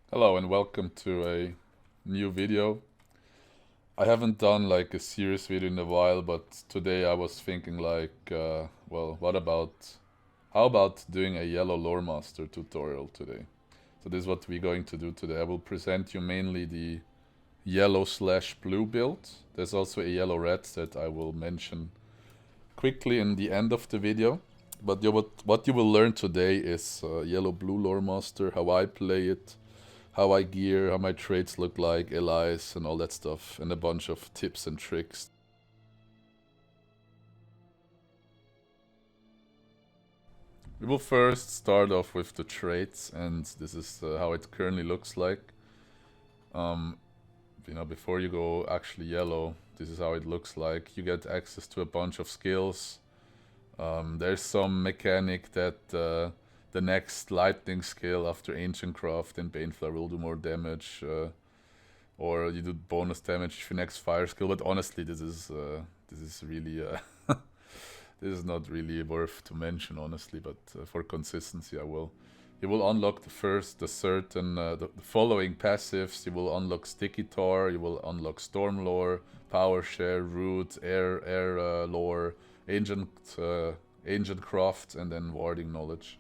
Hello and welcome to a new video. I haven't done like a serious video in a while, but today I was thinking well, how about doing a yellow Loremaster tutorial today? So this is what we're going to do today. I will present you mainly the yellow slash blue build. There's also a yellow red that I will mention quickly in the end of the video. But what you will learn today is yellow blue Loremaster, how I play it, how I gear, how my trades look like, allies, and all that stuff, and a bunch of tips and tricks. We will first start off with the trades, and this is how it currently looks like. Um, before you go actually yellow, this is how it looks like. You get access to a bunch of skills. There's some mechanic that the next lightning skill after Ancient Craft and Baneflower will do more damage, or you do bonus damage if your next fire skill. But honestly, this is really this is not really worth to mention, honestly. But for consistency, I will. You will unlock the following passives. You will unlock Sticky Tar. You will unlock Storm Lore, Power Share, Root, Air Lore, Ancient Craft, and then Warding Knowledge.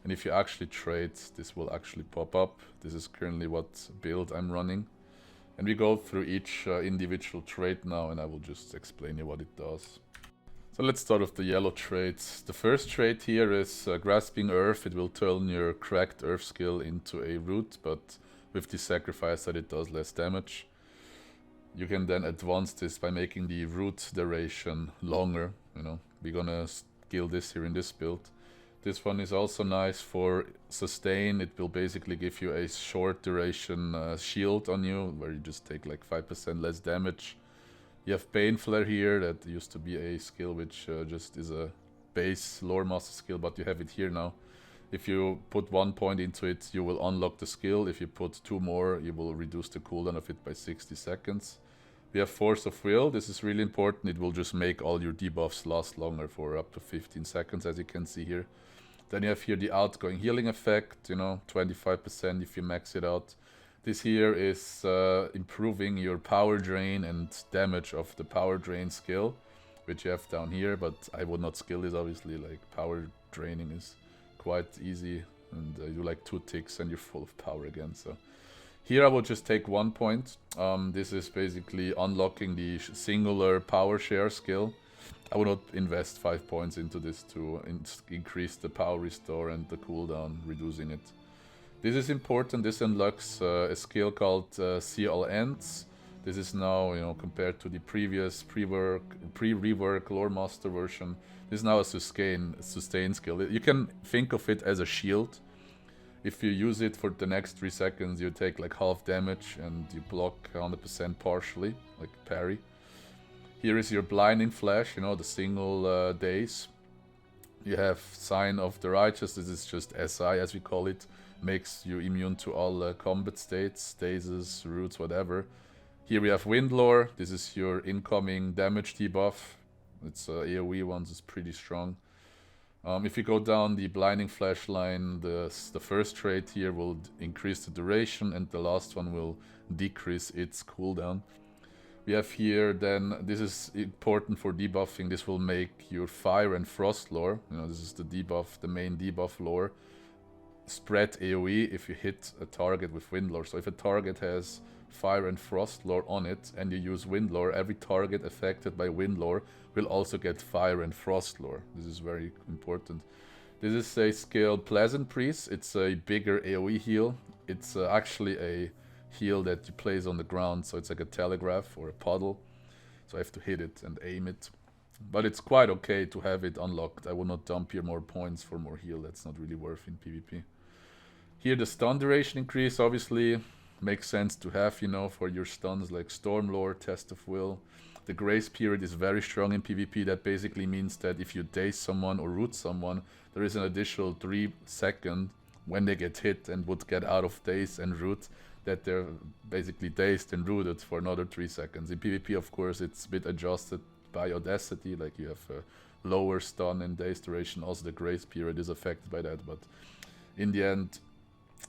And if you actually trade, this will actually pop up. This is currently what build I'm running. And we go through each individual trait now, and I will just explain you what it does. So let's start with the yellow traits. The first trait here is Grasping Earth. It will turn your cracked Earth skill into a root, but with the sacrifice that it does less damage. You can then advance this by making the root duration longer. We're gonna skill this here in this build. This one is also nice for sustain. It will basically give you a short duration shield on you, where you just take like 5% less damage. You have Baneflower here, that used to be a skill which just is a base Loremaster skill, but you have it here now. If you put 1 point into it, you will unlock the skill. If you put 2 more, you will reduce the cooldown of it by 60 seconds. We have Force of Will. This is really important. It will just make all your debuffs last longer for up to 15 seconds, as you can see here. Then you have here the outgoing healing effect, 25% if you max it out. This here is improving your power drain and damage of the power drain skill, which you have down here, but I would not skill this, obviously. Like, power draining is quite easy, and you do like 2 ticks and you're full of power again. So here I will just take 1 point. This is basically unlocking the singular power share skill. I will not invest 5 points into this to increase the power restore and the cooldown, reducing it. This is important. This unlocks a skill called See All Ends. This is now, compared to the previous pre-rework Loremaster version, this is now a sustain skill. You can think of it as a shield. If you use it for the next 3 seconds, you take like half damage and you block 100% partially, like parry. Here is your Blinding Flash, the single daze. You have Sign of the Righteous. This is just SI, as we call it. Makes you immune to all combat states, stasis, roots, whatever. Here we have Windlore. This is your incoming damage debuff. It's AoE ones, is pretty strong. If you go down the Blinding Flash line, the first trait here will increase the duration, and the last one will decrease its cooldown. We have here then, this is important for debuffing. This will make your Fire and Frost lore, this is the debuff, the main debuff lore, spread AoE if you hit a target with Wind lore. So if a target has Fire and Frost lore on it and you use Wind lore, every target affected by Wind lore will also get Fire and Frost lore. This is very important. This is a skill Pleasant Breeze. It's a bigger AoE heal. It's actually a heal that you place on the ground, so it's like a telegraph or a puddle. So I have to hit it and aim it. But it's quite okay to have it unlocked. I will not dump here more points for more heal. That's not really worth in PvP. Here the stun duration increase obviously makes sense to have, for your stuns like Storm Lore, Test of Will. The grace period is very strong in PvP. That basically means that if you daze someone or root someone, there is an additional 3 seconds when they get hit and would get out of daze and root, that they're basically dazed and rooted for another 3 seconds. In PvP, of course, it's a bit adjusted by Audacity, like you have a lower stun and daze duration. Also, the grace period is affected by that, but in the end,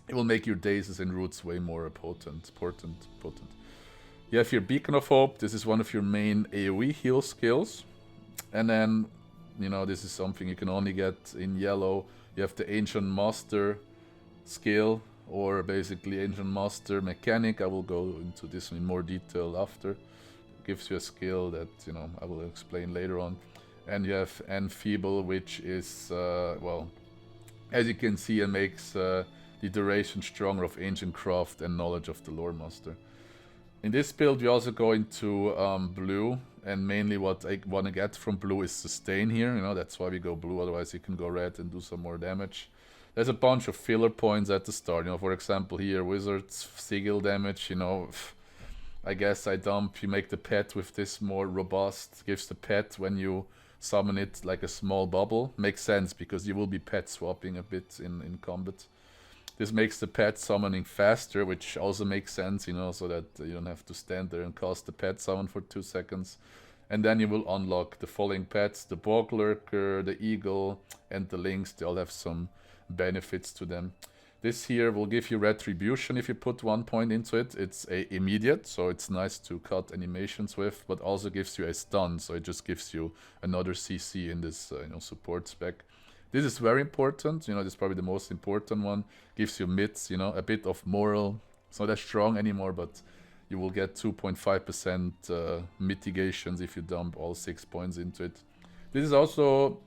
it will make your daisies and roots way more potent. You have your Beacon of Hope. This is one of your main AoE heal skills. And then, you know, this is something you can only get in yellow. You have the Ancient Master skill, or basically Ancient Master mechanic. I will go into this in more detail after. It gives you a skill that, you know, I will explain later on. And you have Enfeeble, which is, well, as you can see, it makes the duration stronger of Ancient Craft and Knowledge of the Loremaster. In this build, we also go into blue, and mainly what I want to get from blue is sustain here. You know, that's why we go blue. Otherwise, you can go red and do some more damage. There's a bunch of filler points at the start. You know, for example, here Wizard's Sigil damage. You know, I guess I dump. You make the pet with this more robust. Gives the pet when you summon it like a small bubble. Makes sense because you will be pet swapping a bit in combat. This makes the pet summoning faster, which also makes sense, you know, so that you don't have to stand there and cast the pet summon for 2 seconds. And then you will unlock the following pets, the Bog Lurker, the Eagle, and the Lynx. They all have some benefits to them. This here will give you Retribution if you put 1 point into it. It's a immediate, so it's nice to cut animations with, but also gives you a stun, so it just gives you another CC in this you know, support spec. This is very important, you know, this is probably the most important one. Gives you mids, you know, a bit of moral. It's not as strong anymore, but you will get 2.5% mitigations if you dump all 6 points into it. This is also,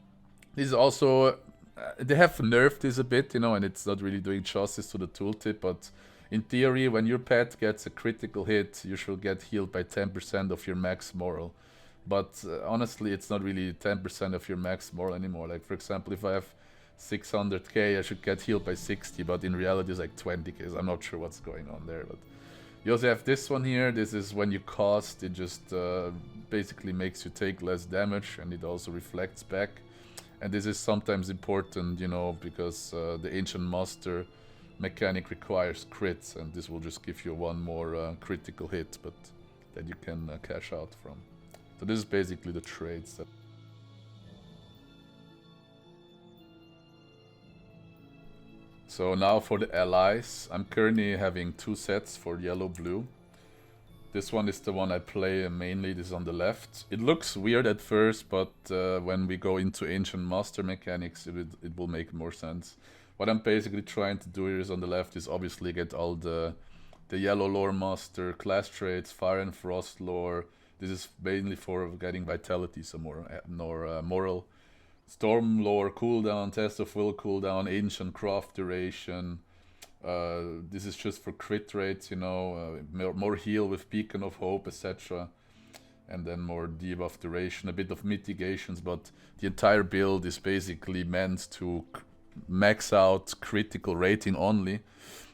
they have nerfed this a bit, you know, and it's not really doing justice to the tooltip, but in theory, when your pet gets a critical hit, you should get healed by 10% of your max moral. But honestly, it's not really 10% of your max moral anymore. Like, for example, if I have 600k, I should get healed by 60, but in reality it's like 20k, so I'm not sure what's going on there. But you also have this one here. This is when you cast, it just basically makes you take less damage, and it also reflects back. And this is sometimes important, you know, because the Ancient Master mechanic requires crits, and this will just give you one more critical hit, but that you can cash out from. So this is basically the trades. So now for the allies, I'm currently having 2 sets for yellow-blue. This one is the one I play mainly, this is on the left. It looks weird at first, but when we go into Ancient Master mechanics, it will make more sense. What I'm basically trying to do here is on the left is obviously get all the yellow Loremaster class traits, Fire and Frost lore. This is mainly for getting vitality, some more moral. Storm lore cooldown, Test of Will cooldown, Ancient Craft duration. This is just for crit rates, you know, more heal with Beacon of Hope, etc. And then more debuff duration, a bit of mitigations, but the entire build is basically meant to max out critical rating only,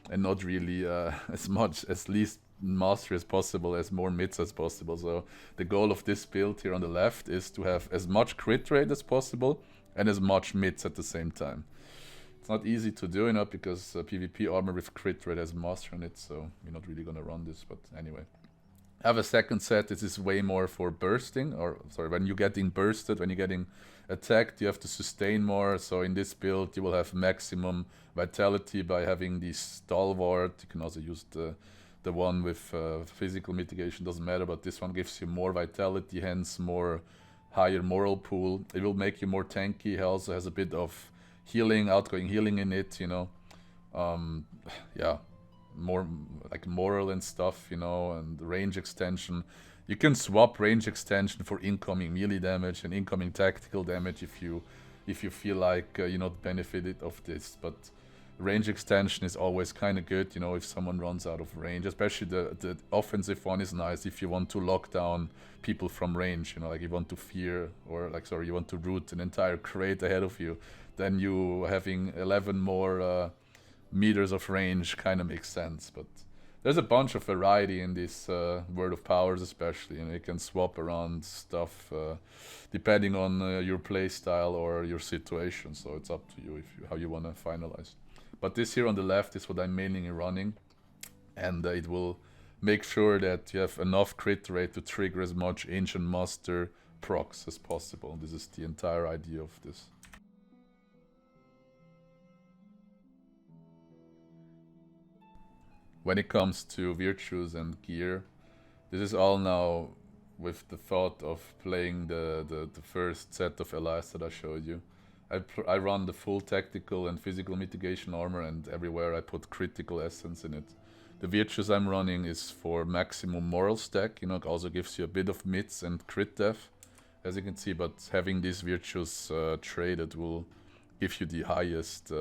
and not really as least mastery as possible, as more mids as possible. So the goal of this build here on the left is to have as much crit rate as possible and as much mids at the same time. It's not easy to do, you know, because PvP armor with crit rate has master in it, so we're not really gonna run this, but anyway. I have a second set. This is way more for bursting, or sorry, when you're getting bursted, when you're getting attacked, you have to sustain more. So in this build, you will have maximum vitality by having the Stalwart. You can also use the one with physical mitigation, doesn't matter, but this one gives you more vitality, hence more higher moral pool. It will make you more tanky. It also has a bit of healing, outgoing healing in it, you know. Yeah, more like moral and stuff, you know, and range extension. You can swap range extension for incoming melee damage and incoming tactical damage if you feel like you're not benefited of this, but range extension is always kind of good, you know, if someone runs out of range. Especially the offensive one is nice if you want to lock down people from range, you know, like you want to fear, or like, sorry, you want to root an entire crate ahead of you. Then you having 11 more meters of range kind of makes sense. But there's a bunch of variety in this Word of Powers, especially. You know, you can swap around stuff depending on your play style or your situation. So it's up to you how you want to finalize. But this here on the left is what I'm mainly running, and it will make sure that you have enough crit rate to trigger as much Ancient Master procs as possible. This is the entire idea of this. When it comes to virtues and gear, this is all now with the thought of playing the first set of allies that I showed you. I run the full tactical and physical mitigation armor, and everywhere I put critical essence in it. The virtues I'm running is for maximum moral stack, you know, it also gives you a bit of mids and crit def, as you can see, but having these virtues traded will give you the highest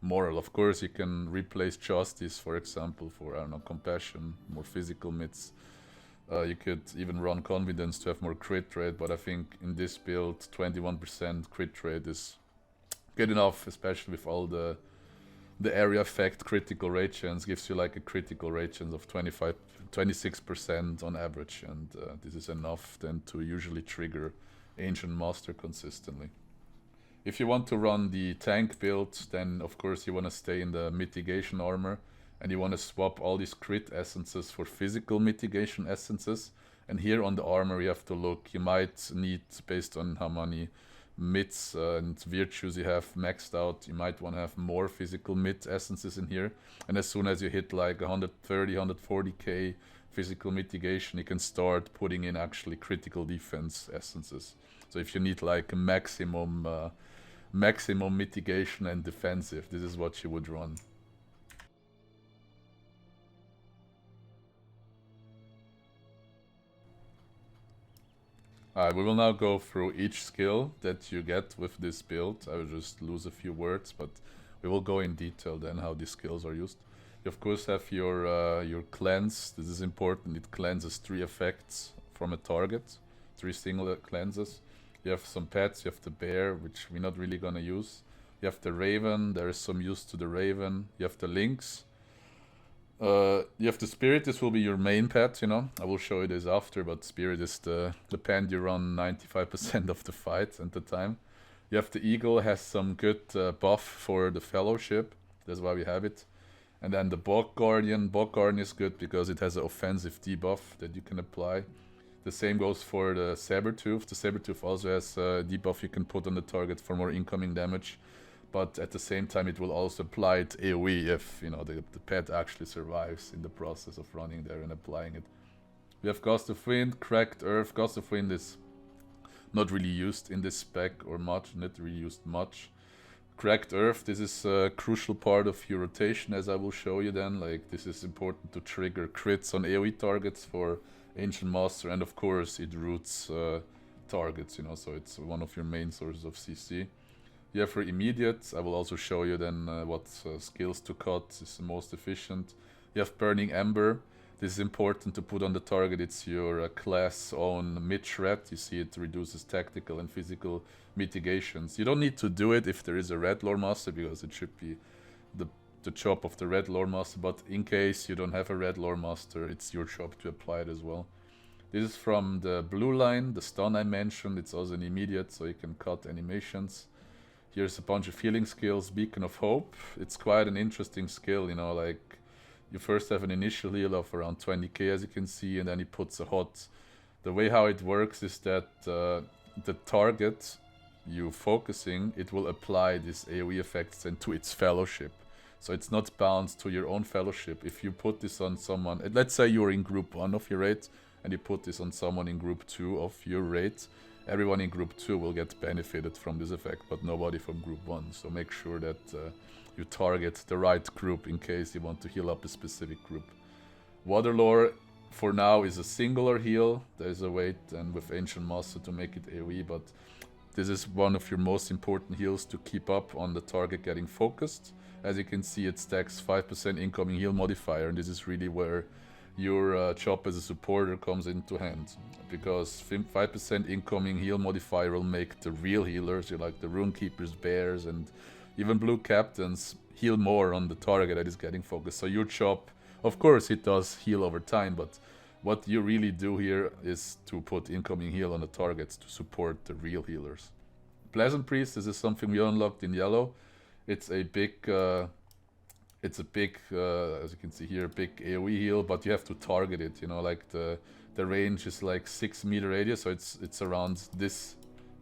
moral. Of course, you can replace justice, for example, for, I don't know, compassion, more physical mids. You could even run confidence to have more crit rate, but I think in this build 21% crit rate is good enough, especially with all the area effect critical rate chance gives you like a critical rate chance of 26% on average, and this is enough then to usually trigger Ancient Master consistently. If you want to run the tank build, then of course you want to stay in the mitigation armor, and you want to swap all these crit essences for physical mitigation essences. And here on the armor you have to look, you might need, based on how many mids and virtues you have maxed out, you might want to have more physical mid essences in here. And as soon as you hit like 130, 140k physical mitigation, you can start putting in actually critical defense essences. So if you need like a maximum mitigation and defensive, this is what you would run. Alright, we will now go through each skill that you get with this build. I will just lose a few words, but we will go in detail then how these skills are used. You of course have your cleanse. This is important. It cleanses 3 effects from a target, 3 single cleanses. You have some pets. You have the bear, which we're not really gonna use. You have the raven. There is some use to the raven. You have the lynx. You have the spirit. This will be your main pet, you know. I will show you this after, but spirit is the pet you run 95% of the fight at the time. You have the eagle, has some good buff for the fellowship. That's why we have it. And then the bog guardian. Bog guardian is good because it has an offensive debuff that you can apply. The same goes for the sabertooth. The sabertooth also has a debuff you can put on the target for more incoming damage. But at the same time it will also apply it AoE if, you know, the pet actually survives in the process of running there and applying it. We have Gust of Wind, Cracked Earth. Gust of Wind is not really used in this spec or much, not really used much. Cracked Earth, this is a crucial part of your rotation, as I will show you then. Like, this is important to trigger crits on AoE targets for Ancient Master, and of course it roots targets, you know, so it's one of your main sources of CC. You have for immediate. I will also show you then what skills to cut is the most efficient. You have Burning Ember. This is important to put on the target. It's your class own mid-shred. You see it reduces tactical and physical mitigations. You don't need to do it if there is a red Loremaster, because it should be the job of the red Loremaster, but in case you don't have a red Loremaster, it's your job to apply it as well. This is from the blue line, the stun I mentioned. It's also an immediate, so you can cut animations. Here's a bunch of healing skills. Beacon of Hope. It's quite an interesting skill, you know, like you first have an initial heal of around 20k, as you can see, and then he puts a hot. The way how it works is that the target you focusing, it will apply these AoE effects into its fellowship. So it's not bound to your own fellowship. If you put this on someone, let's say you're in group 1 of your raid, and you put this on someone in group 2 of your raid, everyone in group 2 will get benefited from this effect, but nobody from group 1. So make sure that you target the right group in case you want to heal up a specific group. Waterlore for now is a singular heal. There's a way and with Ancient Master to make it AoE, but this is one of your most important heals to keep up on the target getting focused. As you can see, it stacks 5% incoming heal modifier, and this is really where your job as a supporter comes into hand, because 5% incoming heal modifier will make the real healers, you like the rune keepers, bears, and even blue captains, heal more on the target that is getting focused. So your job, of course it does heal over time, but what you really do here is to put incoming heal on the targets to support the real healers. Pleasant Priest, this is something we unlocked in yellow. It's a big as you can see here, big AoE heal, but you have to target it, you know, like the range is like 6 meter radius, so it's around this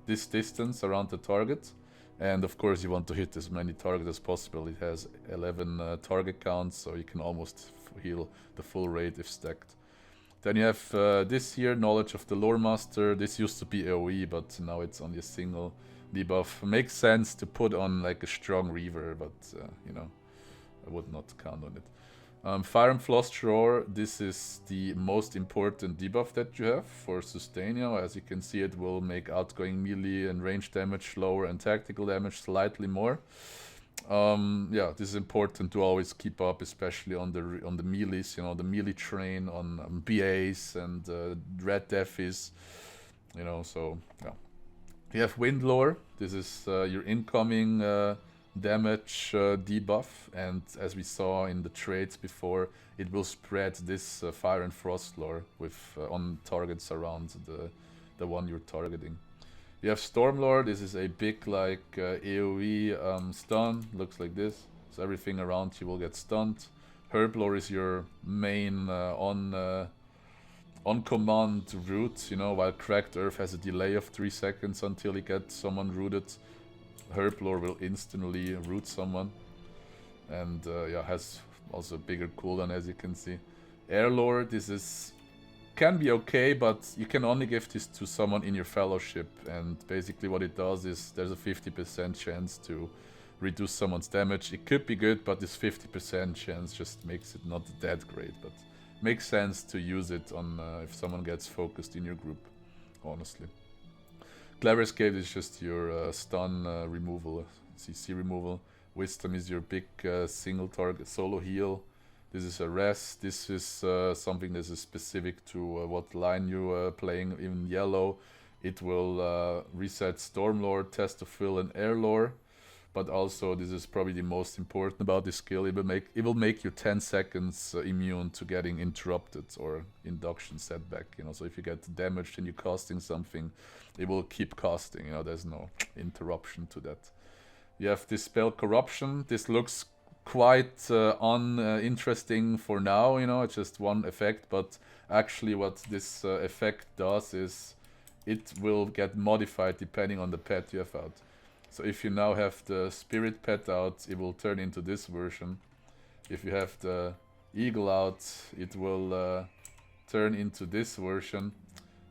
distance around the target. And of course you want to hit as many targets as possible. It has 11 target counts, so you can almost heal the full rate if stacked. Then you have this here, Knowledge of the Loremaster. This used to be AoE, but now it's only a single debuff. Makes sense to put on like a strong Reaver, but you know, I would not count on it. Fire and Floss Drawer, this is the most important debuff that you have for sustain. You know, as you can see, it will make outgoing melee and range damage lower and tactical damage slightly more. Yeah, this is important to always keep up, especially on the melees. You know, the Meeletrains on BAs and Red Deafies. You know, so yeah. You have Windlore. This is your incoming damage debuff, and as we saw in the trades before, it will spread this Fire and Frost lore with on targets around the one you're targeting. You have Stormlord. This is a big like AoE stun. Looks like this. So everything around you will get stunned. Herblore is your main on command route. You know, while Cracked Earth has a delay of 3 seconds until you get someone rooted, Herblore will instantly root someone, and yeah, has also a bigger cooldown, as you can see. Airlore, this is can be okay, but you can only give this to someone in your fellowship, and basically what it does is there's a 50% chance to reduce someone's damage. It could be good, but this 50% chance just makes it not that great, but makes sense to use it on if someone gets focused in your group, honestly. Clever Escape is just your stun removal, CC removal. Wisdom is your big single target solo heal. This is a rest. This is something that is specific to what line you playing in yellow. It will reset Stormlord, Test of Will, and Airlore. But also, this is probably the most important about this skill. It will make you 10 seconds immune to getting interrupted or induction setback. You know, so if you get damaged and you're casting something, it will keep casting. You know, there's no interruption to that. You have this spell Corruption. This looks quite uninteresting for now. You know, it's just one effect. But actually, what this effect does is it will get modified depending on the pet you have out. So if you now have the Spirit pet out, it will turn into this version. If you have the Eagle out, it will turn into this version.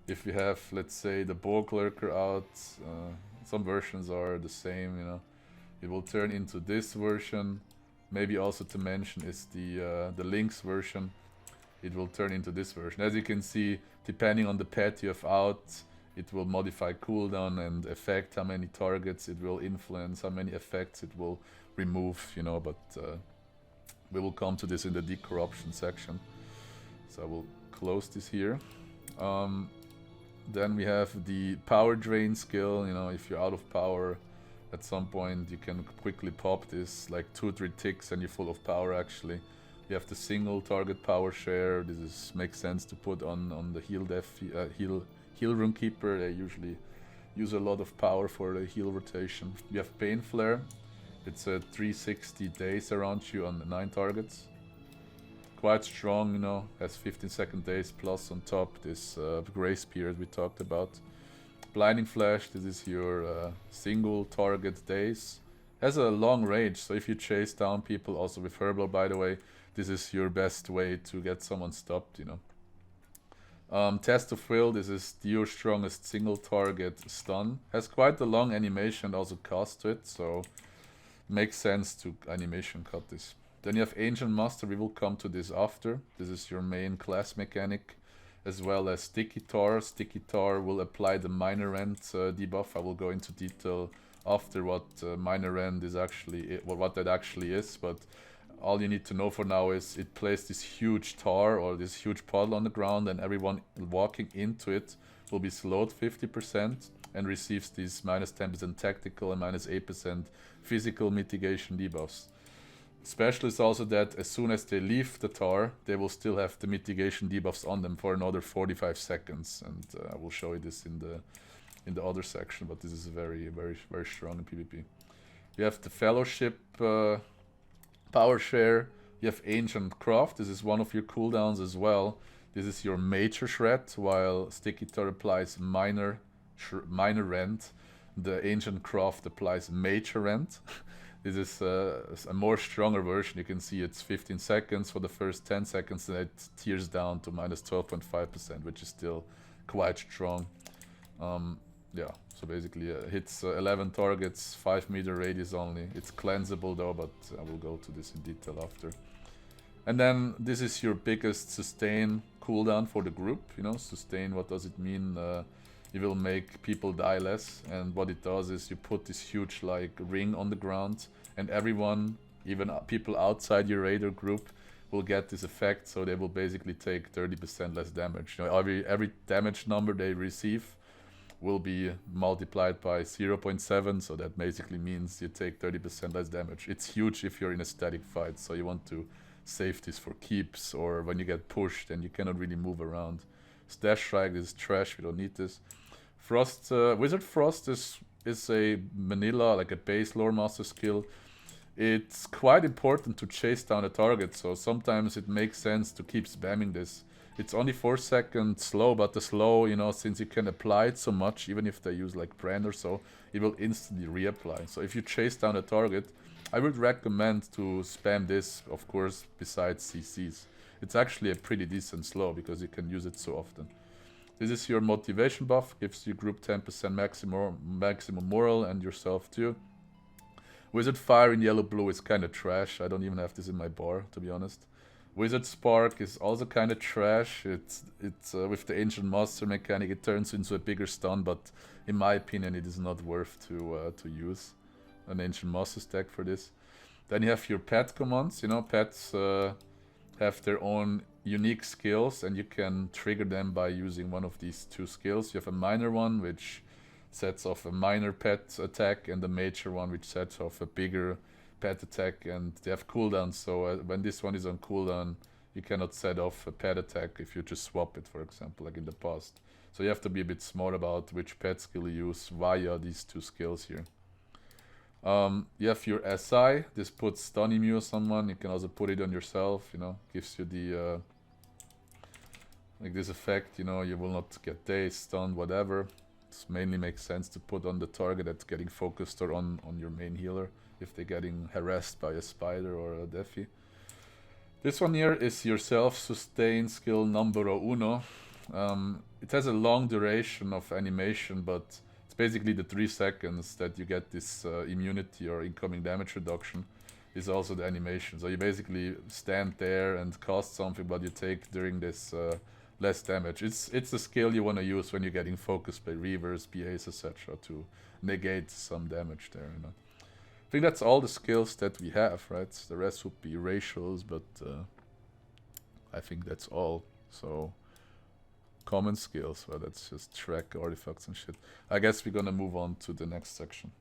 If you have, let's say, the Bog Lurker out, some versions are the same, you know. It will turn into this version. Maybe also to mention is the Lynx version. It will turn into this version. As you can see, depending on the pet you have out, it will modify cooldown and effect, how many targets it will influence, how many effects it will remove, you know, but we will come to this in the Decorruption section. So I will close this here. Then we have the Power Drain skill. You know, if you're out of power at some point, you can quickly pop this, like 2-3 ticks and you're full of power actually. You have the single target power share. This makes sense to put on the heal room keeper. They usually use a lot of power for the heal rotation. You have Pain Flare. It's a 360 days around you on the 9 targets. Quite strong, you know, has 15-second days plus on top this grace period we talked about. Blinding Flash, this is your single target days. Has a long range, so if you chase down people, also with Herblore by the way, this is your best way to get someone stopped, you know. Test of Will, this is your strongest single target stun. Has quite a long animation, also cost to it, so makes sense to animation cut this. Then you have Ancient Master, we will come to this after. This is your main class mechanic, as well as Sticky Tar. Sticky Tar will apply the Minor Rend debuff. I will go into detail after what Minor Rend is actually, what that actually is, but all you need to know for now is it places this huge tar or this huge puddle on the ground, and everyone walking into it will be slowed 50% and receives these minus 10% tactical and minus 8% physical mitigation debuffs. Special is also that as soon as they leave the tar, they will still have the mitigation debuffs on them for another 45 seconds, and I will show you this in the other section, but this is very, very, very strong in PvP. You have the Fellowship Power Share. You have Ancient Craft. This is one of your cooldowns as well. This is your major shred, while Sticky Tar applies minor rend. the ancient craft applies major rent. This is a more stronger version. You can see it's 15 seconds for the first 10 seconds, and it tears down to minus 12.5%, which is still quite strong. Yeah, so basically hits 11 targets, 5-meter radius only. It's cleansable though, but I will go to this in detail after. And then this is your biggest sustain cooldown for the group. You know, sustain, what does it mean? You will make people die less, and what it does is you put this huge like ring on the ground, and everyone, even people outside your raider group, will get this effect, so they will basically take 30% less damage. You know, every damage number they receive will be multiplied by 0.7, so that basically means you take 30% less damage. It's huge if you're in a static fight, so you want to save this for keeps, or when you get pushed and you cannot really move around. Dash Strike is trash, we don't need this. Frost, Wizard Frost is a vanilla, like a base Loremaster skill. It's quite important to chase down a target, so sometimes it makes sense to keep spamming this. It's only 4 seconds slow, but the slow, you know, since you can apply it so much, even if they use like brand or so, it will instantly reapply. So if you chase down a target, I would recommend to spam this, of course, besides CCs. It's actually a pretty decent slow because you can use it so often. This is your motivation buff, gives you group 10% maximum moral and yourself too. Wizard Fire in yellow-blue is kind of trash. I don't even have this in my bar, to be honest. Wizard Spark is also kind of trash. It's with the Ancient Master mechanic, it turns into a bigger stun, but in my opinion, it is not worth to use an Ancient Master stack for this. Then you have your pet commands. You know, pets have their own unique skills, and you can trigger them by using one of these two skills. You have a minor one, which sets off a minor pet attack, and the major one, which sets off a bigger pet attack, and they have cooldowns. So when this one is on cooldown, you cannot set off a pet attack if you just swap it, for example, like in the past. So you have to be a bit smart about which pet skill you use via these two skills here. You have your SI. This puts stun immune on someone. You can also put it on yourself, you know, gives you the like this effect, you know, you will not get dazed, stunned, whatever. This mainly makes sense to put on the target that's getting focused, or on your main healer if they're getting harassed by a spider or a Defi. This one here is your self-sustain skill numero uno. It has a long duration of animation, but it's basically the 3 seconds that you get this immunity or incoming damage reduction is also the animation. So you basically stand there and cast something, but you take during this less damage. It's the skill you want to use when you're getting focused by reavers, BAs, etc. to negate some damage there, you know. I think that's all the skills that we have, right? The rest would be ratios, but I think that's all. So common skills, well, that's just track artifacts and shit. I guess we're gonna move on to the next section.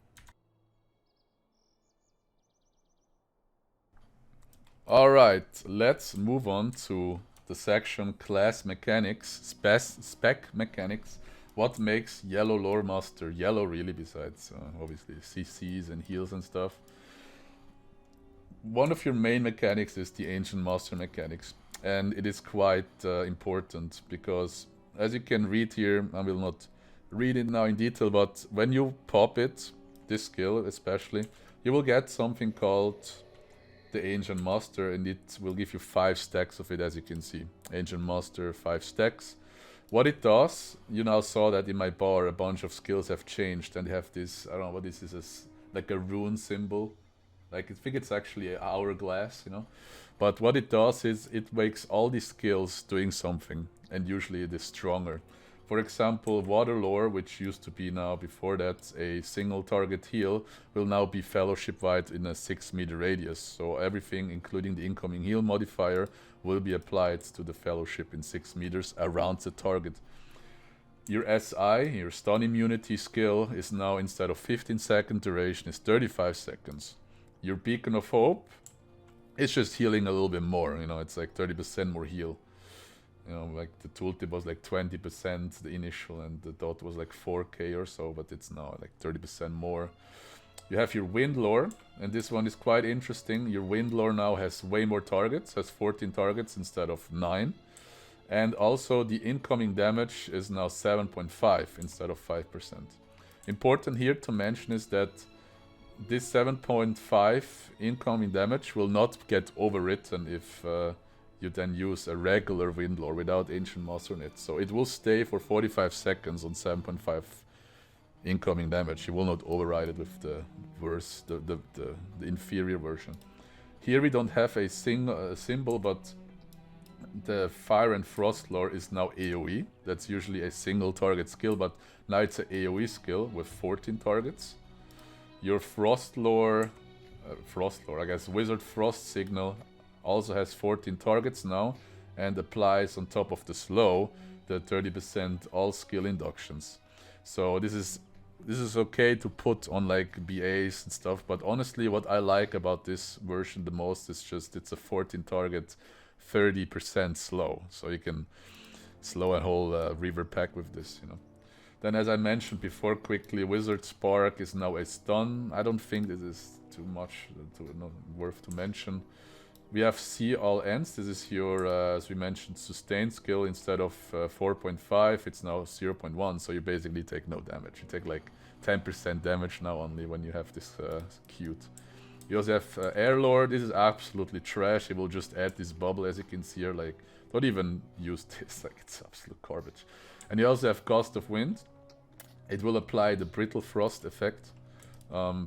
Alright, let's move on to the section class mechanics, spec mechanics. What makes yellow Loremaster yellow, really, besides obviously CCs and heals and stuff? One of your main mechanics is the Ancient Master mechanics, and it is quite important because, as you can read here, I will not read it now in detail, but when you pop it, this skill especially, you will get something called the Ancient Master, and it will give you 5 stacks of it, as you can see. Ancient Master, 5 stacks. What it does, you now saw that in my bar a bunch of skills have changed, and they have this, I don't know what this is, like a rune symbol. Like, I think it's actually an hourglass, you know. But what it does is it makes all these skills doing something, and usually it is stronger. For example, Water Lore, which used to be now before that a single target heal, will now be fellowship wide in a 6-meter radius. So everything, including the incoming heal modifier, will be applied to the fellowship in 6 meters around the target. Your SI, your stun immunity skill, is now, instead of 15-second duration, is 35 seconds. Your Beacon of Hope is just healing a little bit more, you know, it's like 30% more heal. You know, like the tooltip was like 20%, the initial, and the dot was like 4k or so, but it's now like 30% more. You have your Wind Lore, and this one is quite interesting. Your Wind Lore now has way more targets, has 14 targets instead of 9. And also the incoming damage is now 7.5 instead of 5%. Important here to mention is that this 7.5 incoming damage will not get overwritten if you then use a regular Windlore without Ancient Master in it. So it will stay for 45 seconds on 7.5 incoming damage. You will not override it with the worse, the inferior version. Here we don't have a symbol, but the Fire and Frost Lore is now AoE. That's usually a single target skill, but now it's an AoE skill with 14 targets. Your Frost Lore, I guess Wizard Frost Signal also has 14 targets now and applies on top of the slow the 30% all skill inductions. So this is okay to put on like BAs and stuff, but honestly what I like about this version the most is just it's a 14 target 30% slow, so you can slow a whole river pack with this, you know. Then as I mentioned before quickly, Wizard Spark is now a stun. I don't think this is too much not worth to mention. We have See All Ends. This is your, as we mentioned, sustain skill. Instead of 4.5, it's now 0.1, so you basically take no damage. You take like 10% damage now only when you have this cute. You also have Air Lord. This is absolutely trash. It will just add this bubble, as you can see here. Like, don't even use this. Like, it's absolute garbage. And you also have Gust of Wind. It will apply the Brittle Frost effect.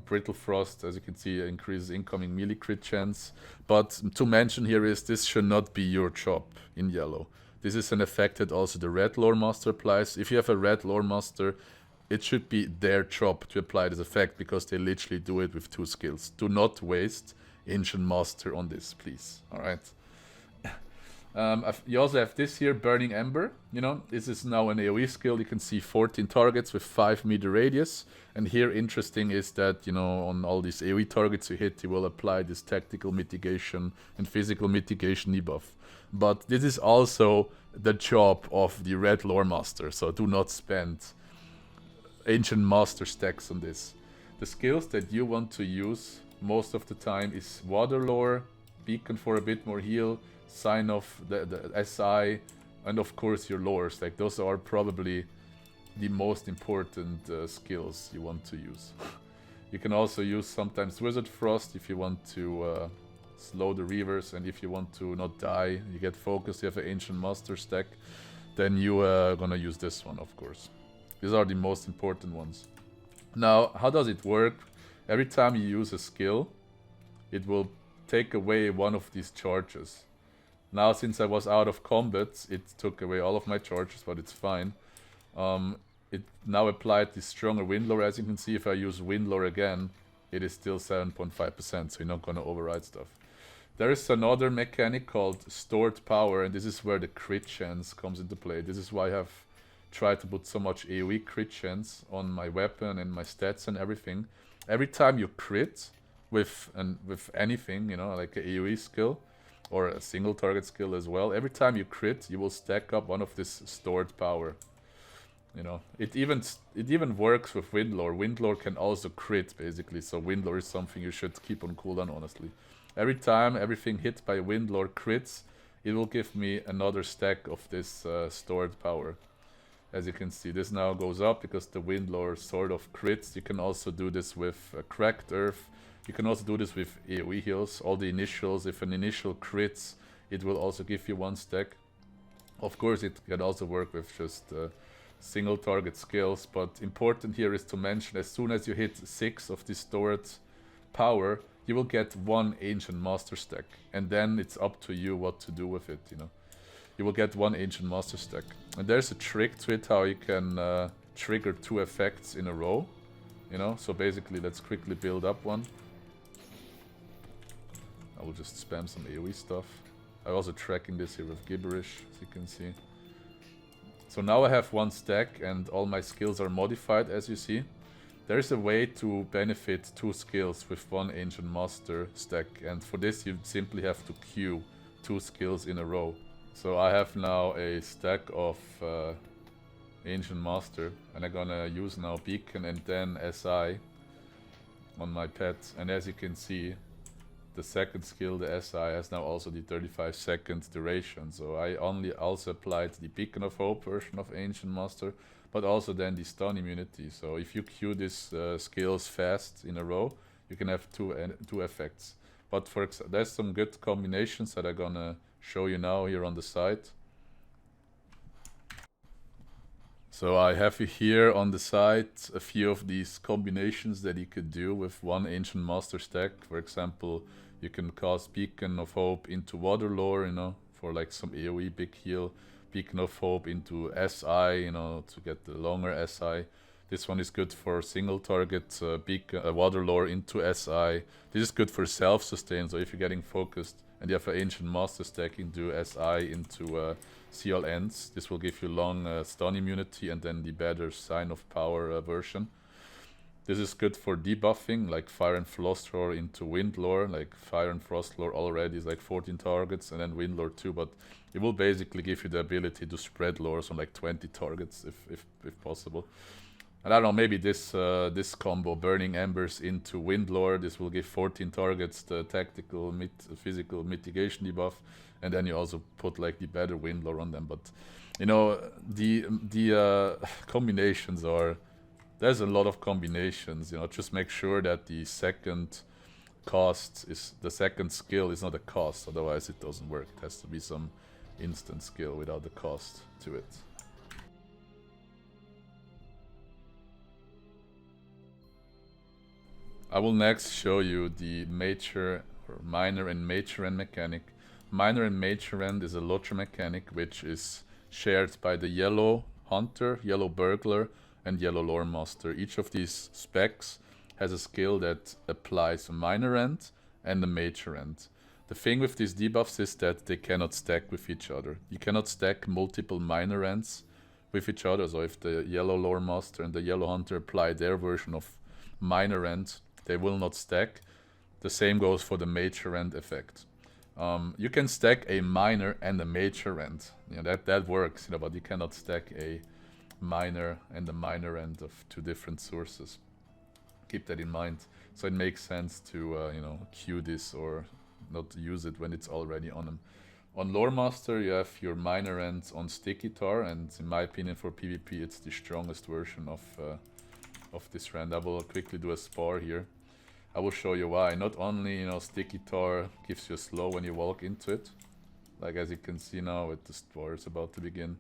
Brittle Frost, as you can see, increases incoming melee crit chance. But to mention here is this should not be your chop in yellow. This is an effect that also the Red Loremaster applies. If you have a Red Loremaster, it should be their job to apply this effect because they literally do it with 2 skills. Do not waste Ancient Master on this, please. Alright. You also have this here, Burning Ember. You know, this is now an AoE skill. You can see 14 targets with 5 meter radius. And here, interesting is that, you know, on all these AoE targets you hit, you will apply this tactical mitigation and physical mitigation debuff. But this is also the job of the Red Loremaster, so do not spend Ancient Master stacks on this. The skills that you want to use most of the time is Water Lore, Beacon for a bit more heal, Sign of the SI, and of course your lores. Like, those are probably the most important skills you want to use. You can also use sometimes Wizard Frost if you want to slow the reavers, and if you want to not die, you get focus, you have an Ancient Master stack, then you are gonna use this one, of course. These are the most important ones. Now, how does it work? Every time you use a skill, it will take away one of these charges. Now, since I was out of combat, it took away all of my charges, but it's fine. It now applied this stronger Windlore. As you can see, if I use Windlore again, it is still 7.5%, so you're not gonna override stuff. There is another mechanic called Stored Power, and this is where the crit chance comes into play. This is why I have tried to put so much AoE crit chance on my weapon and my stats and everything. Every time you crit with anything, you know, like an AoE skill, or a single target skill as well. Every time you crit, you will stack up one of this stored power. You know, it even works with Windlore. Windlore can also crit, basically, so Windlore is something you should keep on cooldown, honestly. Every time everything hit by Windlore crits, it will give me another stack of this stored power. As you can see, this now goes up because the Windlore sort of crits. You can also do this with Cracked Earth. You can also do this with AoE heals, all the initials. If an initial crits, it will also give you 1 stack. Of course, it can also work with just single target skills, but important here is to mention, as soon as you hit 6 of this stored power, you will get 1 Ancient Master stack, and then it's up to you what to do with it, you know. You will get 1 Ancient Master stack. And there's a trick to it, how you can trigger 2 effects in a row, you know. So basically, let's quickly build up one. I will just spam some AoE stuff. I'm also tracking this here with gibberish, as you can see. So now I have 1 stack and all my skills are modified, as you see. There is a way to benefit 2 skills with 1 Ancient Master stack, and for this you simply have to queue 2 skills in a row. So I have now a stack of Ancient Master, and I'm gonna use now Beacon and then SI on my pet, and as you can see, the second skill, the SI, has now also the 35-second duration. So I only also applied the Beacon of Hope version of Ancient Master, but also then the stun immunity. So if you queue these skills fast in a row, you can have two effects. But there's some good combinations that I'm gonna show you now here on the side. So I have here on the side a few of these combinations that you could do with one Ancient Master stack. For example, you can cast Beacon of Hope into Water Lore, you know, for like some AoE big heal. Beacon of Hope into SI, you know, to get the longer SI. This one is good for single target Water Lore into SI. This is good for self-sustain, so if you're getting focused and you have an Ancient Master stack, you can do SI into See All Ends. This will give you long stun immunity and then the better Sign of Power version. This is good for debuffing, like Fire and Frost Lore into Wind Lore. Like Fire and Frost Lore already is like 14 targets, and then Wind Lore too, but it will basically give you the ability to spread lores on like 20 targets if possible. And I don't know, maybe this this combo, Burning Embers into Wind Lore, this will give 14 targets the tactical physical mitigation debuff, and then you also put like the better Wind Lore on them. But you know, the combinations are, there's a lot of combinations, you know, just make sure that the second cost is, the second skill is not a cost, otherwise it doesn't work. It has to be some instant skill without the cost to it. I will next show you the major or minor and major end mechanic. Minor and major end is a Lotro mechanic which is shared by the yellow hunter, yellow burglar, and yellow loremaster. Each of these specs has a skill that applies a minor end and a major end. The thing with these debuffs is that they cannot stack with each other. You cannot stack multiple minor ends with each other. So if the yellow loremaster and the yellow hunter apply their version of minor end, they will not stack. The same goes for the major end effect. You can stack a minor and a major end. You know, that works, you know, but you cannot stack a minor and a minor end of two different sources. Keep that in mind. So it makes sense to you know, queue this or not use it when it's already on them. On Loremaster you have your minor ends on Sticky Tar, and in my opinion for PvP it's the strongest version of this rend. I will quickly do a spar here. I will show you why. Not only, you know, Sticky Tar gives you a slow when you walk into it, like as you can see now with the spar is about to begin.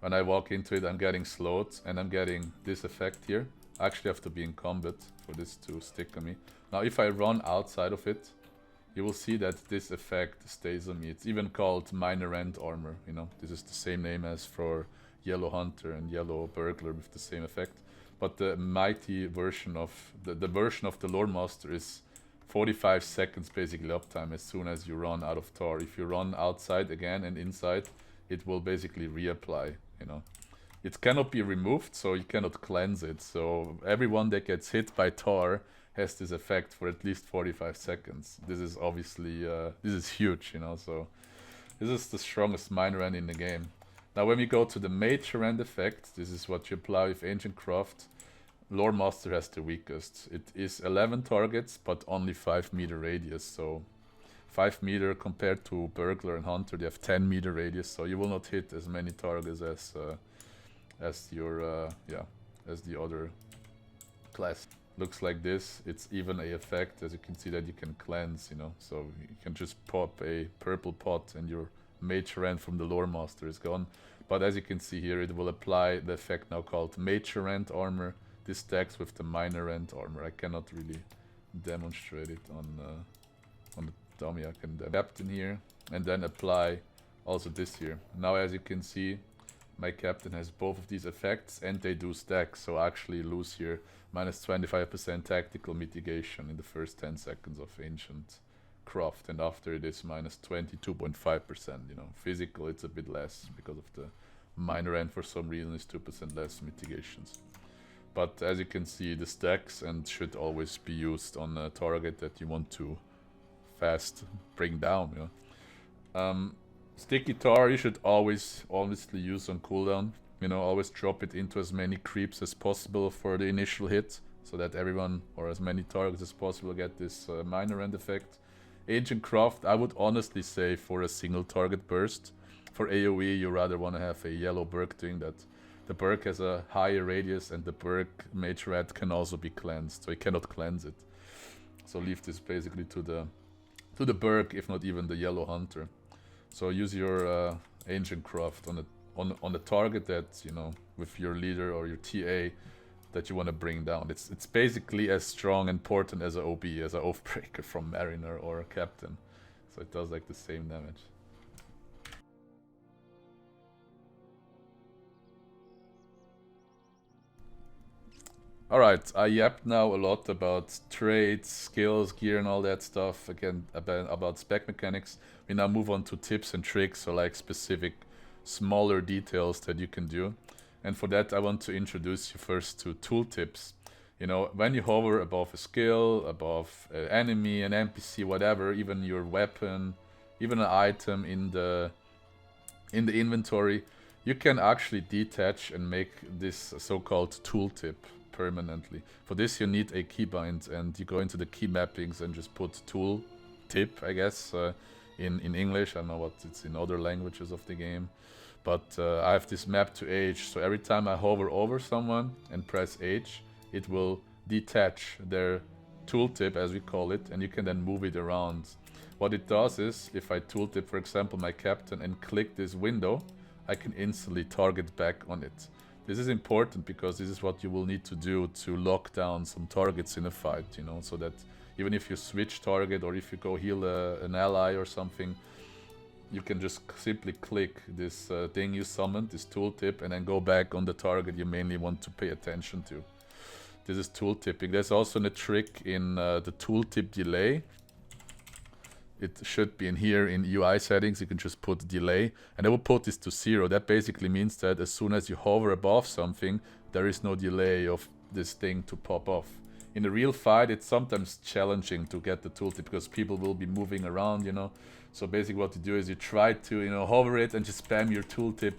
When I walk into it I'm getting slowed and I'm getting this effect here. I actually have to be in combat for this to stick on me. Now if I run outside of it, you will see that this effect stays on me. It's even called minor end armor, you know. This is the same name as for Yellow Hunter and Yellow Burglar with the same effect. But the mighty version of the version of the Loremaster is 45 seconds basically uptime as soon as you run out of tar. If you run outside again and inside, it will basically reapply, you know. It cannot be removed, so you cannot cleanse it. So everyone that gets hit by tar has this effect for at least 45 seconds. This is obviously, this is huge, you know, so this is the strongest minor end in the game. Now when we go to the major end effect, this is what you apply with Ancient Craft. Loremaster has the weakest. It is 11 targets, but only 5 meter radius, so 5 meter compared to Burglar and Hunter, they have 10 meter radius, so you will not hit as many targets as your as the other class. Looks like this. It's even a effect, as you can see, that you can cleanse, you know, so you can just pop a purple pot and your major end from the Loremaster is gone. But as you can see here, it will apply the effect now called major end armor. This stacks with the minor end armor. I cannot really demonstrate it on the dummy. I can Captain here and then apply also this here. Now as you can see, my Captain has both of these effects and they do stack, so I actually lose here minus 25% tactical mitigation in the first 10 seconds of Ancient Craft, and after it is minus 22.5%, you know. Physical it's a bit less because of the minor end, for some reason is 2% less mitigations. But as you can see, the stacks and should always be used on a target that you want to fast bring down, you know. Sticky Tar you should always obviously use on cooldown, you know, always drop it into as many creeps as possible for the initial hit, so that everyone or as many targets as possible get this minor end effect. Ancient Craft I would honestly say for a single target burst. For AoE you rather want to have a yellow Berg doing that. The Berg has a higher radius, and the Berg Mage Rat can also be cleansed, so you cannot cleanse it. So leave this basically to the Berg, if not even the Yellow Hunter. So use your Ancient Craft on the target that, you know, with your leader or your TA that you want to bring down. It's basically as strong and potent as an OB, as an Oathbreaker from Mariner or a Captain. So it does like the same damage. Alright, I yapped now a lot about traits, skills, gear and all that stuff. Again, about spec mechanics. We now move on to tips and tricks, so like specific smaller details that you can do. And for that I want to introduce you first to tooltips. You know, when you hover above a skill, above an enemy, an NPC, whatever, even your weapon, even an item in the inventory, you can actually detach and make this so-called tooltip permanently. For this you need a keybind, and you go into the key mappings and just put tool tip, I guess, in English. I don't know what it's in other languages of the game, but I have this map to H, so every time I hover over someone and press H, it will detach their tooltip, as we call it, and you can then move it around. What it does is, if I tooltip, for example, my captain and click this window, I can instantly target back on it. This is important because this is what you will need to do to lock down some targets in a fight, you know, so that even if you switch target or if you go heal an ally or something, you can just simply click this thing you summoned, this tooltip, and then go back on the target you mainly want to pay attention to. This is tooltipping. There's also a trick in the tooltip delay. It should be in here in UI settings. You can just put delay, and I will put this to 0. That basically means that as soon as you hover above something, there is no delay of this thing to pop off. In a real fight, it's sometimes challenging to get the tooltip because people will be moving around, you know. So basically what you do is you try to, you know, hover it and just spam your tooltip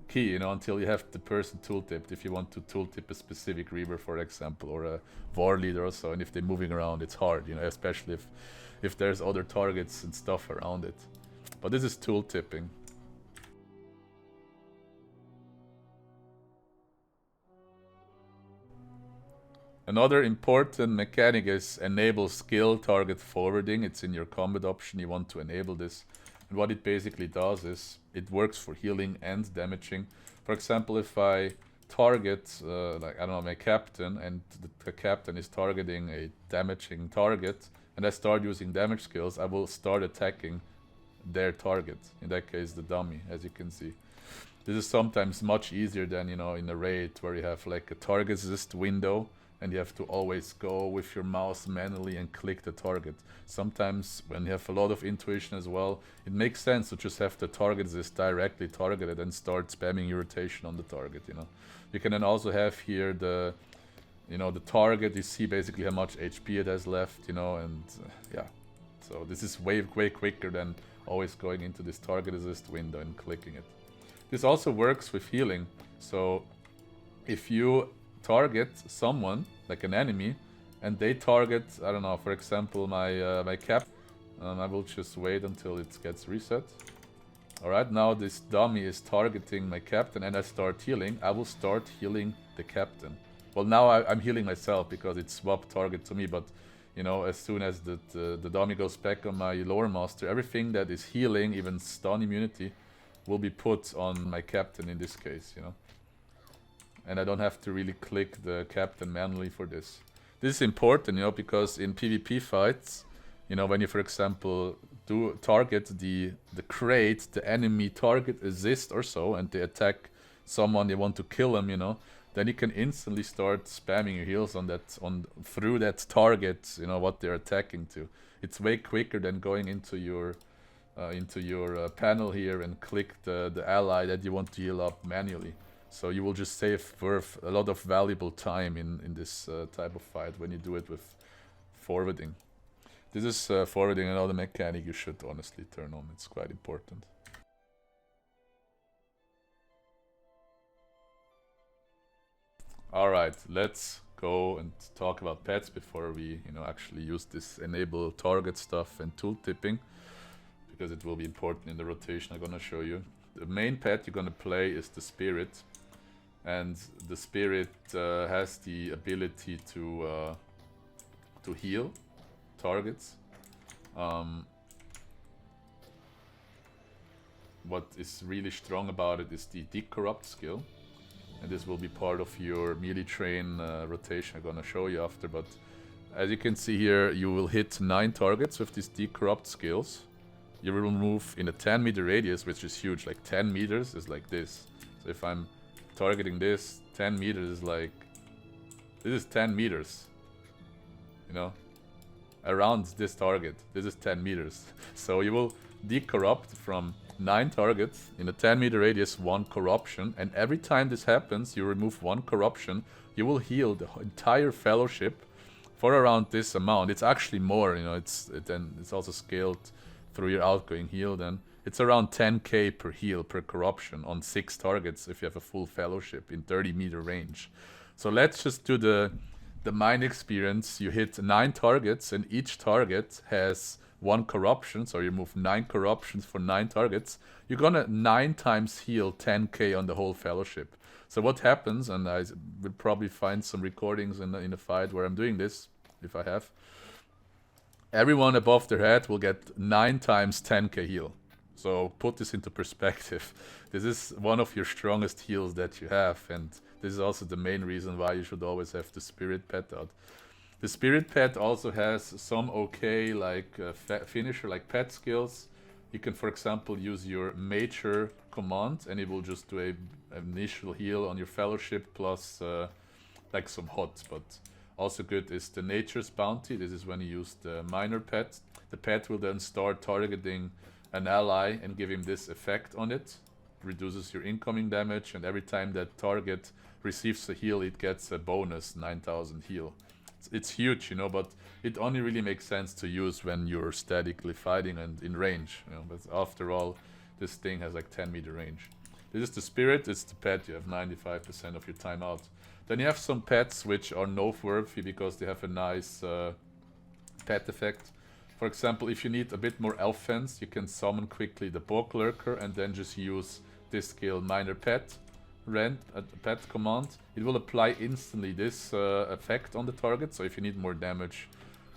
key, you know, until you have the person tooltipped. If you want to tooltip a specific Reaver, for example, or a War Leader or so, and if they're moving around, it's hard, you know, especially if there's other targets and stuff around it. But this is tooltipping. Another important mechanic is enable skill target forwarding. It's in your combat option. You want to enable this. And what it basically does is it works for healing and damaging. For example, if I target, like, I don't know, my captain, and the captain is targeting a damaging target, and I start using damage skills, I will start attacking their target. In that case, the dummy, as you can see. This is sometimes much easier than, you know, in a raid where you have like a target assist window, and you have to always go with your mouse manually and click the target. Sometimes, when you have a lot of intuition as well, it makes sense to just have the target assist directly targeted and start spamming your rotation on the target, you know. You can then also have here the, you know, the target. You see basically how much HP it has left, you know, and yeah. So this is way quicker than always going into this target assist window and clicking it. This also works with healing. So if you target someone, like an enemy, and they target, I don't know, for example, my cap, I will just wait until it gets reset. Alright, now this dummy is targeting my captain and I start healing. I will start healing the captain. Well, now I'm healing myself because it swapped target to me, but, you know, as soon as the dummy goes back on my Loremaster, everything that is healing, even stun immunity, will be put on my captain in this case, you know. And I don't have to really click the captain manually for this. This is important, you know, because in PvP fights, you know, when you, for example, do target the crate, the enemy target assist or so, and they attack someone, they want to kill them, you know, then you can instantly start spamming your heals on that, through that target, you know, what they're attacking to. It's way quicker than going into your panel here and click the ally that you want to heal up manually. So you will just save a lot of valuable time in this type of fight when you do it with forwarding. This is forwarding, another mechanic you should honestly turn on. It's quite important. Alright, let's go and talk about pets before we, you know, actually use this enable target stuff and tool tipping, because it will be important in the rotation I'm gonna show you. The main pet you're gonna play is the spirit. and the spirit has the ability to heal targets. What is really strong about it is the Decorrupt skill, and this will be part of your Meeletrain rotation I'm gonna show you after. But as you can see here, you will hit 9 targets with these Decorrupt skills. You will move in a 10-meter radius, which is huge. Like 10 meters is like this. So if I'm targeting this, 10 meters is like... This is 10 meters. You know? Around this target. This is 10 meters. So you will decorrupt from 9 targets in a 10-meter radius, 1 corruption. And every time this happens, you remove 1 corruption. You will heal the entire fellowship for around this amount. It's actually more, you know. It's also scaled through your outgoing heal. Then it's around 10k per heal per corruption on 6 targets if you have a full fellowship in 30-meter range. So let's just do the mine experience. You hit 9 targets, and each target has 1 corruption, so you move 9 corruptions for 9 targets. You're gonna 9 times heal 10k on the whole fellowship. So what happens, and I will probably find some recordings in a fight where I'm doing this, if I have. Everyone above their head will get 9 times 10k heal. So put this into perspective. This is one of your strongest heals that you have, and this is also the main reason why you should always have the spirit pet out. The spirit pet also has some okay like finisher like pet skills. You can, for example, use your major command and it will just do a initial heal on your fellowship plus like some hots. But also good is the nature's bounty. This is when you use the minor pet. The pet will then start targeting an ally and give him this effect on it. Reduces your incoming damage, and every time that target receives a heal, it gets a bonus 9000 heal. It's huge, you know, but it only really makes sense to use when you're statically fighting and in range, you know. But after all, this thing has like 10-meter range. This is the spirit, it's the pet. You have 95% of your time out. Then you have some pets which are noteworthy because they have a nice pet effect. For example, if you need a bit more offense, you can summon quickly the Bog Lurker and then just use this skill Minor Pet rent pet command. It will apply instantly this effect on the target. So if you need more damage,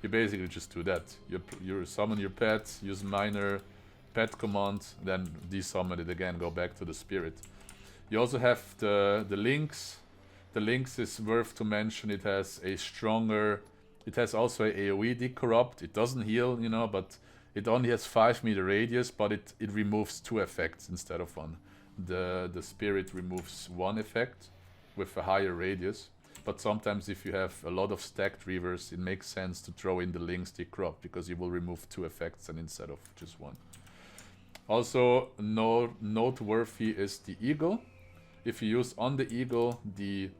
you basically just do that. You summon your pet, use Minor Pet command, then desummon it again, go back to the spirit. You also have the Lynx. The Lynx is worth to mention. It has a stronger... It has also a AoE decorrupt. It doesn't heal, you know, but it only has 5-meter radius, but it removes 2 effects instead of 1. The spirit removes 1 effect with a higher radius, but sometimes if you have a lot of stacked reavers, it makes sense to throw in the Lynx decorrupt because you will remove 2 effects and instead of just 1. Also noteworthy is the Eagle. If you use on the Eagle the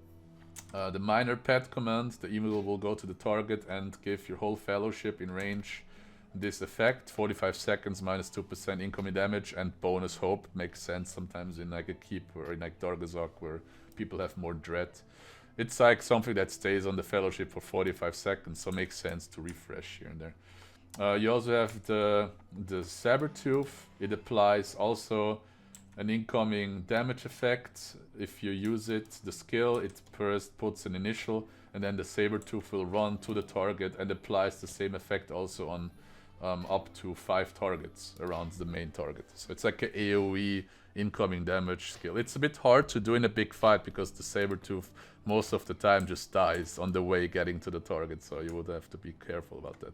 minor pet command, the eagle will go to the target and give your whole fellowship in range this effect. 45 seconds, minus 2% incoming damage, and bonus hope. Makes sense sometimes in like a keep or in like Dargazok where people have more dread. It's like something that stays on the fellowship for 45 seconds, so makes sense to refresh here and there. You also have the Sabertooth. It applies also an incoming damage effect. If you use it, the skill, it first puts an initial, and then the Sabertooth will run to the target and applies the same effect also on up to 5 targets around the main target. So it's like an AoE incoming damage skill. It's a bit hard to do in a big fight because the Sabertooth most of the time just dies on the way getting to the target, so you would have to be careful about that.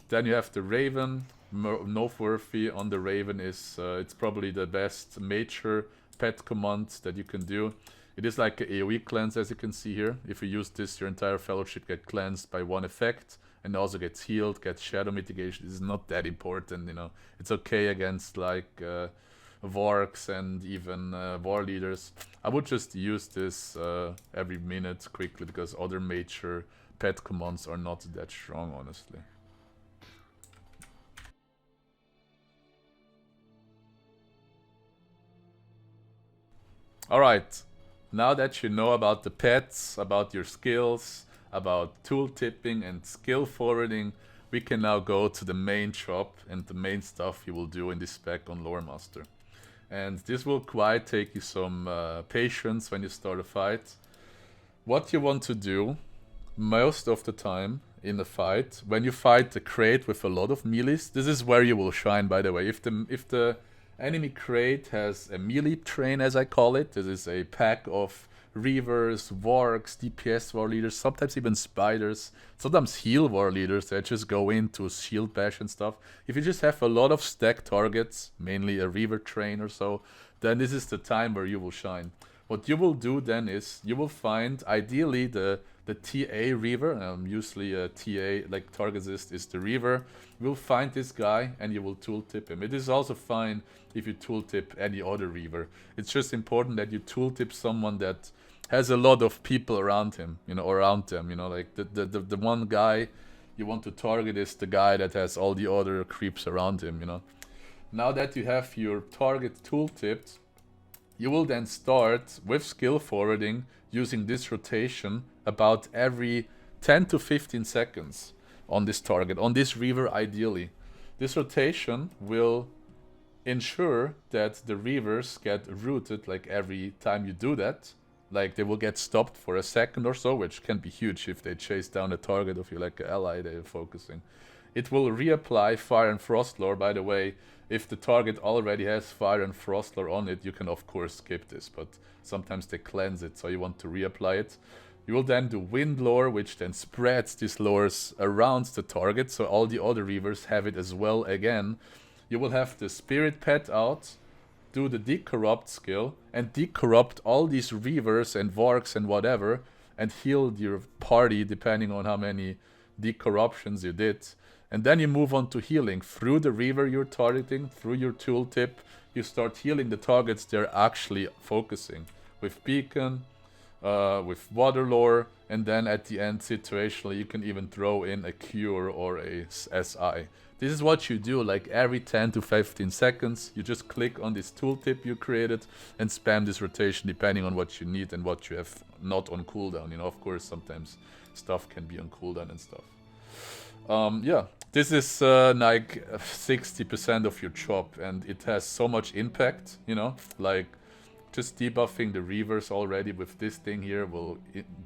Then you have the Raven. Noteworthy on the Raven is it's probably the best major pet command that you can do. It is like an AoE cleanse, as you can see here. If you use this, your entire fellowship gets cleansed by 1 effect and also gets healed, gets shadow mitigation. This is not that important, you know. It's okay against like Varks and even war leaders. I would just use this every minute quickly because other major pet commands are not that strong, honestly. Alright, now that you know about the pets, about your skills, about tooltipping and skill forwarding, we can now go to the main shop and the main stuff you will do in this spec on Loremaster. And this will quite take you some patience when you start a fight. What you want to do most of the time in a fight, when you fight the crate with a lot of melees, this is where you will shine, by the way. If the enemy crate has a Meeletrain, as I call it, this is a pack of Reavers, Wargs, DPS war leaders, sometimes even spiders, sometimes heal war leaders that just go into shield bash and stuff. If you just have a lot of stacked targets, mainly a Reaver train or so, then this is the time where you will shine. What you will do then is you will find ideally the TA Reaver, usually a TA like target assist is the Reaver. You will find this guy and you will tooltip him. It is also fine if you tooltip any other Reaver. It's just important that you tooltip someone that has a lot of people around him, you know, or around them, you know, like the one guy you want to target is the guy that has all the other creeps around him, you know. Now that you have your target tooltipped, you will then start with skill forwarding using this rotation about every 10 to 15 seconds on this target, on this Reaver ideally. This rotation will ensure that the Reavers get rooted like every time you do that. Like they will get stopped for a second or so, which can be huge if they chase down a target of you like an ally they're focusing. It will reapply Fire and Frost Lore, by the way. If the target already has Fire and Frost Lore on it, you can of course skip this, but sometimes they cleanse it, so you want to reapply it. You will then do Wind Lore, which then spreads these lores around the target, so all the other Reavers have it as well again. You will have the Spirit Pet out, do the Decorrupt skill, and decorrupt all these Reavers and Varks and whatever, and heal your party depending on how many decorruptions you did. And then you move on to healing. Through the Reaver you're targeting, through your tooltip, you start healing the targets they're actually focusing. With Beacon, with Water Lore, and then at the end, situationally, you can even throw in a Cure or a SI. This is what you do, like every 10 to 15 seconds, you just click on this tooltip you created and spam this rotation depending on what you need and what you have not on cooldown. You know, of course, sometimes stuff can be on cooldown and stuff. Yeah, this is like 60% of your chop, and it has so much impact, you know, like just debuffing the Reavers already with this thing here will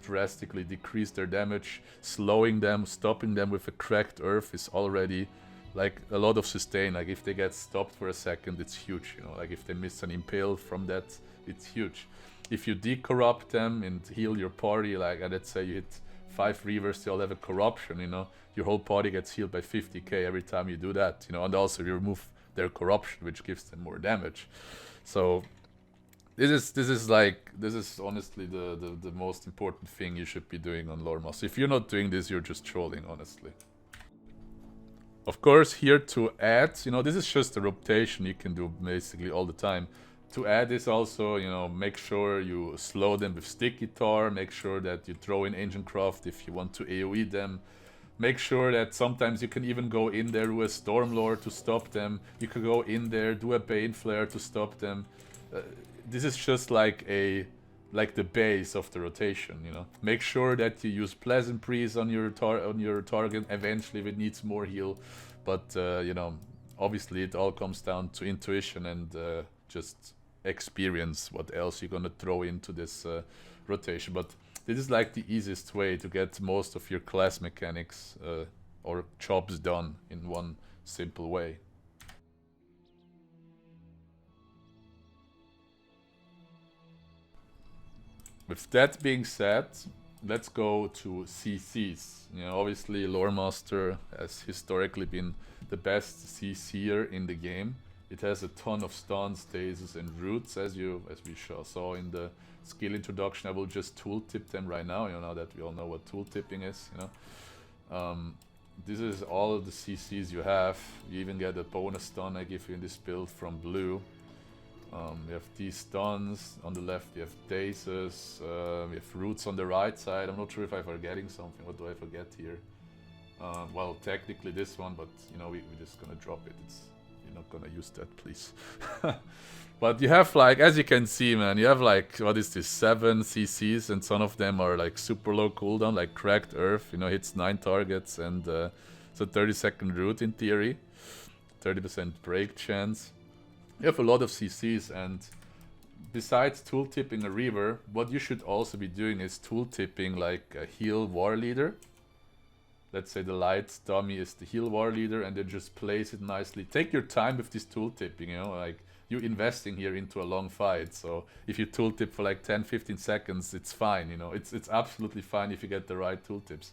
drastically decrease their damage. Slowing them, stopping them with a cracked earth is already like a lot of sustain. Like if they get stopped for a second, it's huge, you know, like if they miss an impale from that, it's huge. If you decorrupt them and heal your party, like let's say you hit 5 Reavers, they all have a corruption, you know, your whole party gets healed by 50k every time you do that, you know, and also you remove their corruption, which gives them more damage. So this is honestly the most important thing you should be doing on Loremaster. If you're not doing this, you're just trolling, honestly. Of course, here to add, you know, this is just a rotation you can do basically all the time. To add this also, you know, make sure you slow them with Sticky Tar, make sure that you throw in Ancient Craft if you want to AoE them. Make sure that sometimes you can even go in there with a Stormlord to stop them. You can go in there, do a Bane Flare to stop them. This is just like the base of the rotation, you know. Make sure that you use Pleasant Breeze on your target eventually if it needs more heal. But you know, obviously it all comes down to intuition and just experience what else you're gonna throw into this rotation. But this is like the easiest way to get most of your class mechanics or jobs done in one simple way. With that being said, let's go to CCs. You know, obviously Loremaster has historically been the best CCer in the game. It has a ton of stuns, stasis, and roots, as we saw in the skill introduction. I will just tooltip them right now, you know, now that we all know what tooltipping is, you know. This is all of the CCs you have. You even get a bonus stun I give you in this build from blue. We have these stuns. On the left we have dazes. We have roots on the right side. I'm not sure if I'm forgetting something. What do I forget here? Well, technically this one, but you know, we're just gonna drop it. You're not gonna use that, please. But you have, like, as you can see, man, you have like, what is this, 7 CCs, and some of them are like super low cooldown, like Cracked Earth, you know, hits 9 targets, and it's a 30-second root in theory, 30% break chance. You have a lot of CCs, and besides tooltipping a Reaver, what you should also be doing is tooltipping like a heal war leader. Let's say the light dummy is the heal war leader, and then just place it nicely. Take your time with this tooltipping, you know, like you're investing here into a long fight. So if you tooltip for like 10-15 seconds, it's fine, you know, it's absolutely fine if you get the right tooltips.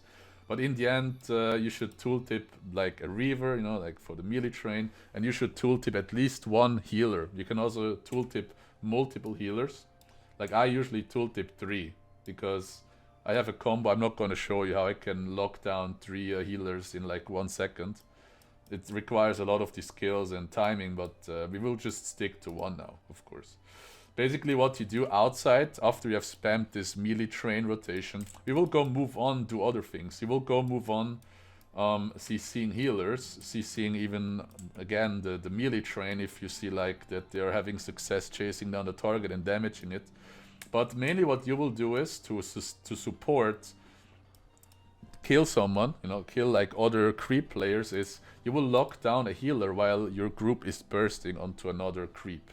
But in the end, you should tooltip like a Reaver, you know, like for the Meeletrain, and you should tooltip at least one healer. You can also tooltip multiple healers. Like I usually tooltip 3 because I have a combo. I'm not going to show you how I can lock down 3 healers in like 1 second. It requires a lot of the skills and timing, but we will just stick to 1 now, of course. Basically what you do outside, after you have spammed this Meeletrain rotation, we will go move on, do other things. You will go move on CCing healers, CCing even, again, the Meeletrain if you see like that they're having success chasing down the target and damaging it. But mainly what you will do is to support, kill someone, you know, kill like other creep players, is you will lock down a healer while your group is bursting onto another creep.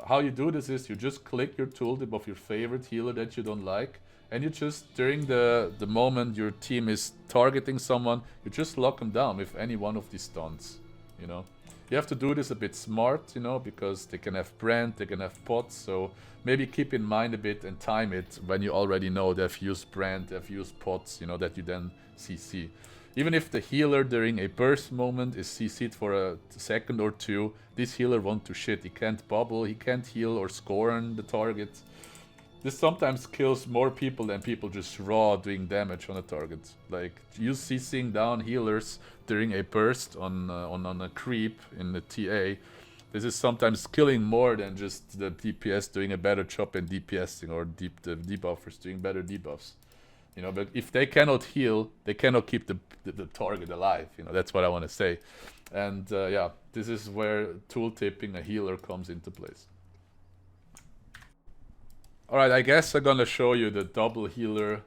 How you do this is you just click your tooltip of your favorite healer that you don't like, and you just, during the moment your team is targeting someone, you just lock them down with any one of these stuns, you know. You have to do this a bit smart, you know, because they can have brand, they can have pots, so maybe keep in mind a bit and time it when you already know they've used brand, they've used pots, you know, that you then CC. Even if the healer during a burst moment is CC'd for a second or 2, this healer won't do shit. He can't bubble, he can't heal or scorn the target. This sometimes kills more people than people just raw doing damage on a target. Like, you CCing down healers during a burst on a creep in the TA, this is sometimes killing more than just the DPS doing a better job in DPSing, or the debuffers doing better debuffs. You know, but if they cannot heal, they cannot keep the target alive. You know, that's what I want to say. And yeah, this is where tooltipping a healer comes into place. Alright, I guess I'm gonna show you the double healer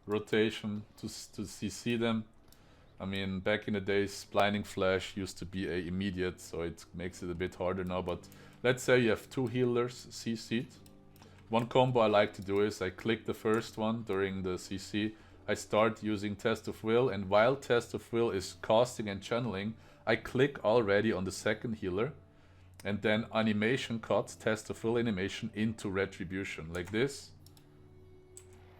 rotation to CC them. I mean, back in the days, Blinding Flash used to be a immediate, so it makes it a bit harder now. But let's say you have 2 healers CC'd. One combo I like to do is I click the first one during the CC, I start using Test of Will, and while Test of Will is casting and channeling, I click already on the second healer, and then animation cut, Test of Will animation into Retribution, like this.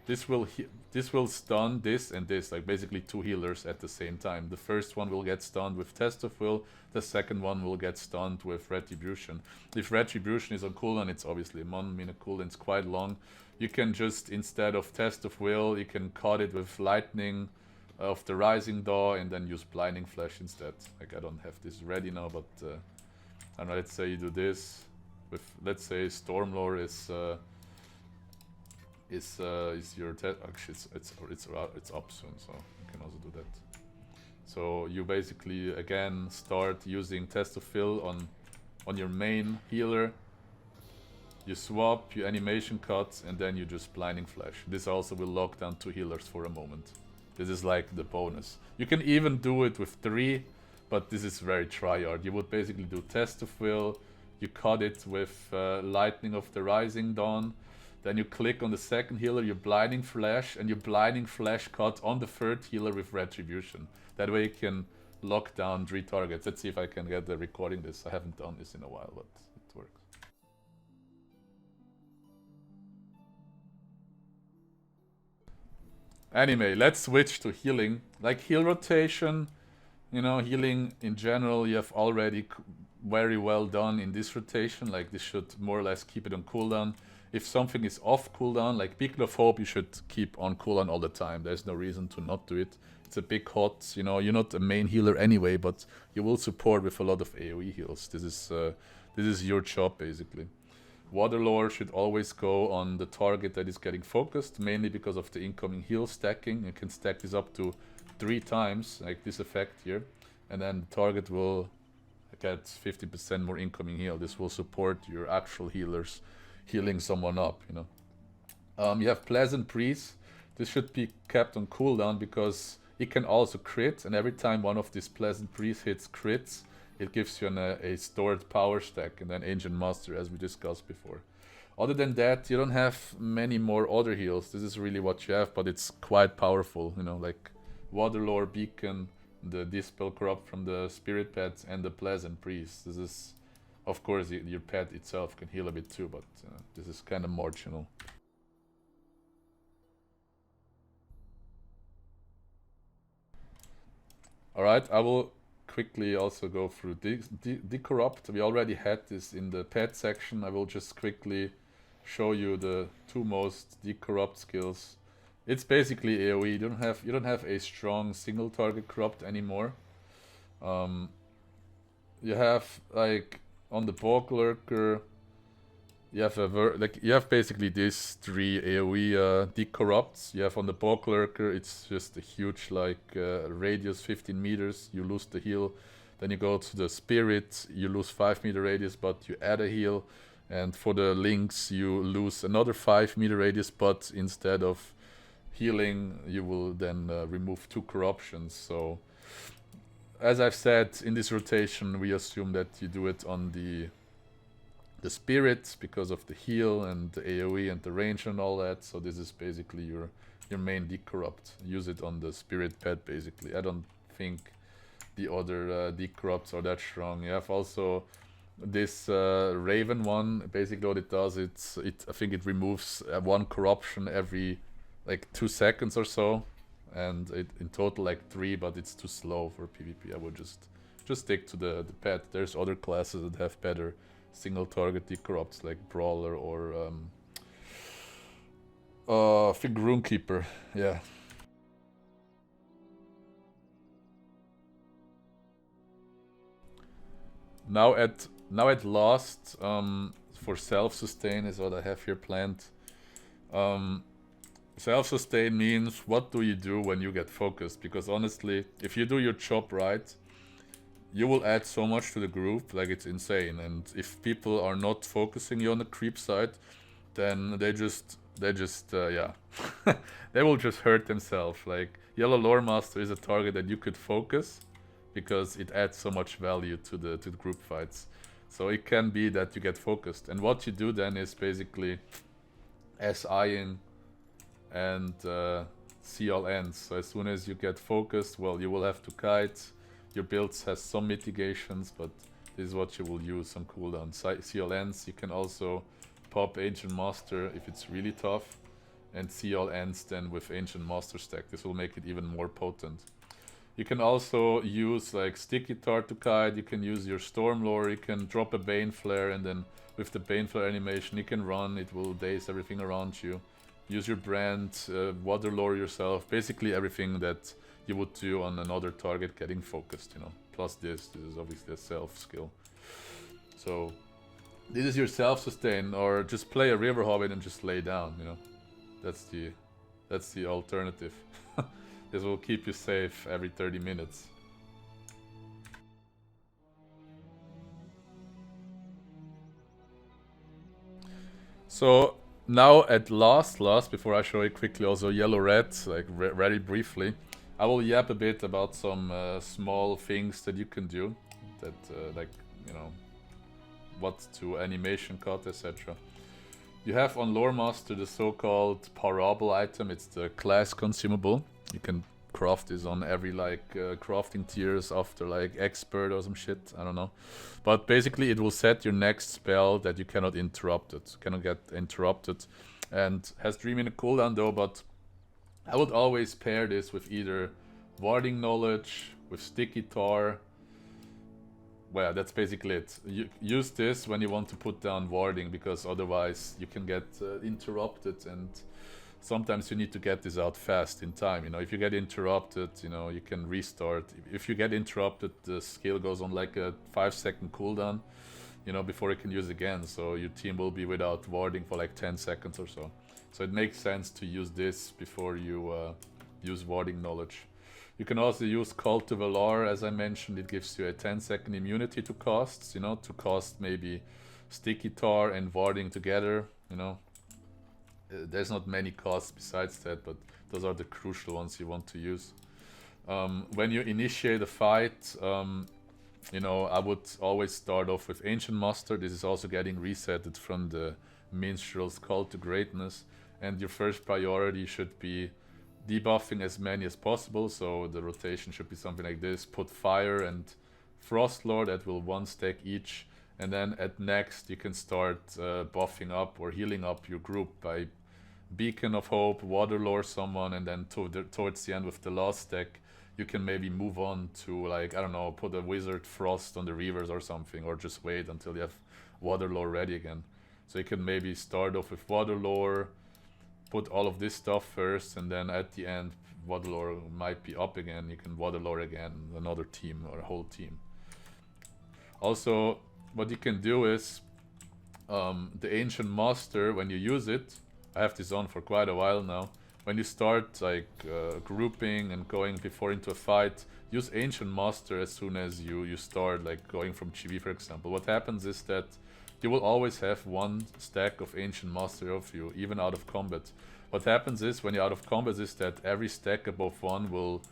This will stun this and this, like basically 2 healers at the same time. The first one will get stunned with Test of Will, the second one will get stunned with Retribution. If Retribution is on cooldown, it's obviously 1 minute cooldown, it's quite long. You can just, instead of Test of Will, you can cut it with Lightning of the Rising Dawn and then use Blinding Flash instead. Like, I don't have this ready now, but I don't know, let's say you do this with, let's say Stormlord is your test. Actually, it's up soon, so you can also do that. So you basically again start using Test of Fill on your main healer. You swap, you animation cut, and then you just Blinding Flash. This also will lock down 2 healers for a moment. This is like the bonus. You can even do it with 3, but this is very tryhard. You would basically do Test of Will, you cut it with Lightning of the Rising Dawn. Then you click on the second healer, you Blinding Flash, and you Blinding Flash cut on the third healer with Retribution. That way you can lock down 3 targets. Let's see if I can get the recording this. I haven't done this in a while, but it works. Anyway, let's switch to healing. Like heal rotation, you know, healing in general, you have already very well done in this rotation. Like this should more or less keep it on cooldown. If something is off cooldown, like Beacon of Hope, you should keep on cooldown all the time. There's no reason to not do it. It's a big hot, you know, you're not a main healer anyway, but you will support with a lot of AoE heals. This is your job, basically. Water Lore should always go on the target that is getting focused, mainly because of the incoming heal stacking. You can stack this up to 3 times, like this effect here, and then the target will get 50% more incoming heal. This will support your actual healers healing someone up, you know. You have Pleasant Breeze. This should be kept on cooldown because it can also crit, and every time one of these Pleasant Breeze hits crits, it gives you a stored power stack and then Ancient Master, as we discussed before. Other than that, you don't have many more other heals. This is really what you have, but it's quite powerful, you know, like Waterlore, Beacon, the Dispel Corrupt from the Spirit Pet, and the Pleasant Priest. This is, of course, your pet itself can heal a bit too, but this is kind of marginal. Alright, I will quickly also go through Decorrupt. We already had this in the pet section. I will just quickly show you the two most Decorrupt skills. It's basically AoE. You don't have a strong single target corrupt anymore. You have like on the Bog Lurker, you have basically these three AoE decorrupts. You have on the Bog Lurker, it's just a huge radius 15 meters. You lose the heal. Then you go to the Spirit, you lose 5-meter radius, but you add a heal. And for the Lynx, you lose another 5-meter radius, but instead of healing, you will then remove 2 corruptions. So, as I've said, in this rotation, we assume that you do it on the Spirit because of the heal and the AoE and the range and all that. So this is basically your main decorrupt. Use it on the Spirit pet basically. I don't think the other decorrupts are that strong. You have also this Raven one. Basically what it does, I think it removes 1 corruption every like 2 seconds or so, and in total like 3, but it's too slow for PvP. I would just stick to the pet. There's other classes that have better single target decorrupts like Brawler or I think Runekeeper. Yeah. Now at last, for self-sustain is what I have here planned. Self-sustain means what do you do when you get focused? Because honestly, if you do your job right, you will add so much to the group, like it's insane. And if people are not focusing you on the creep side, then they just yeah, they will just hurt themselves. Like Yellow Loremaster is a target that you could focus because it adds so much value to the group fights. So it can be that you get focused, and what you do then is basically SIing and see all ends. So as soon as you get focused, well, you will have to kite. Your builds has some mitigations, but this is what you will use, some cooldown. See all ends. You can also pop Ancient Master if it's really tough, and see all ends then with Ancient Master stack. This will make it even more potent. You can also use like Sticky Tar to kite. You can use your Stormlore. You can drop a Bane Flare, and then with the Bane Flare animation you can run. It will daze everything around you. Use your brand, Waterlore yourself. Basically everything that you would do on another target getting focused, you know. Plus this is obviously a self skill. So this is your self-sustain, or just play a River Hobbit and just lay down, you know. That's the alternative. This will keep you safe every 30 minutes. So now at last, before I show you quickly also yellow-red, like very briefly, I will yap a bit about some small things that you can do, that like, you know, what to animation cut, etc. You have on Loremaster the so-called parable item. It's the class consumable. You can craft this on every like crafting tiers after like expert or some shit, I don't know. But basically it will set your next spell that you cannot interrupt it, cannot get interrupted, and has 3-minute cooldown though. But I would always pair this with either Warding Knowledge, with Sticky Tar. Well, that's basically it. You use this when you want to put down warding, because otherwise you can get interrupted, and sometimes you need to get this out fast in time. You know, if you get interrupted, you know, you can restart. If you get interrupted, the skill goes on like a 5-second cooldown, you know, before you can use again. So your team will be without warding for like 10 seconds or so. So it makes sense to use this before you use Warding Knowledge. You can also use Call to Valar, as I mentioned. It gives you a 10-second immunity to costs, you know, to cost maybe Sticky Tar and Warding together, you know. There's not many costs besides that, but those are the crucial ones you want to use. When you initiate a fight, you know, I would always start off with Ancient Master. This is also getting resetted from the Minstrel's Call to Greatness. And your first priority should be debuffing as many as possible. So the rotation should be something like this. Put Fire and Frost Lord, that will 1 stack each. And then at next you can start buffing up or healing up your group by Beacon of Hope, Waterlore someone, and then towards the end with the last stack, you can maybe move on to, like, I don't know, put a Wizard Frost on the Reavers or something, or just wait until you have Waterlore ready again. So you can maybe start off with Waterlore, put all of this stuff first, and then at the end, Waterlore might be up again. You can Waterlore again, another team or a whole team. Also, what you can do is, the Ancient Master, when you use it, I have this on for quite a while now. When you start like grouping and going before into a fight, use Ancient Master as soon as you start like going from GB, for example. What happens is that you will always have 1 stack of Ancient Master of you, even out of combat. What happens is when you're out of combat is that every stack above 1 will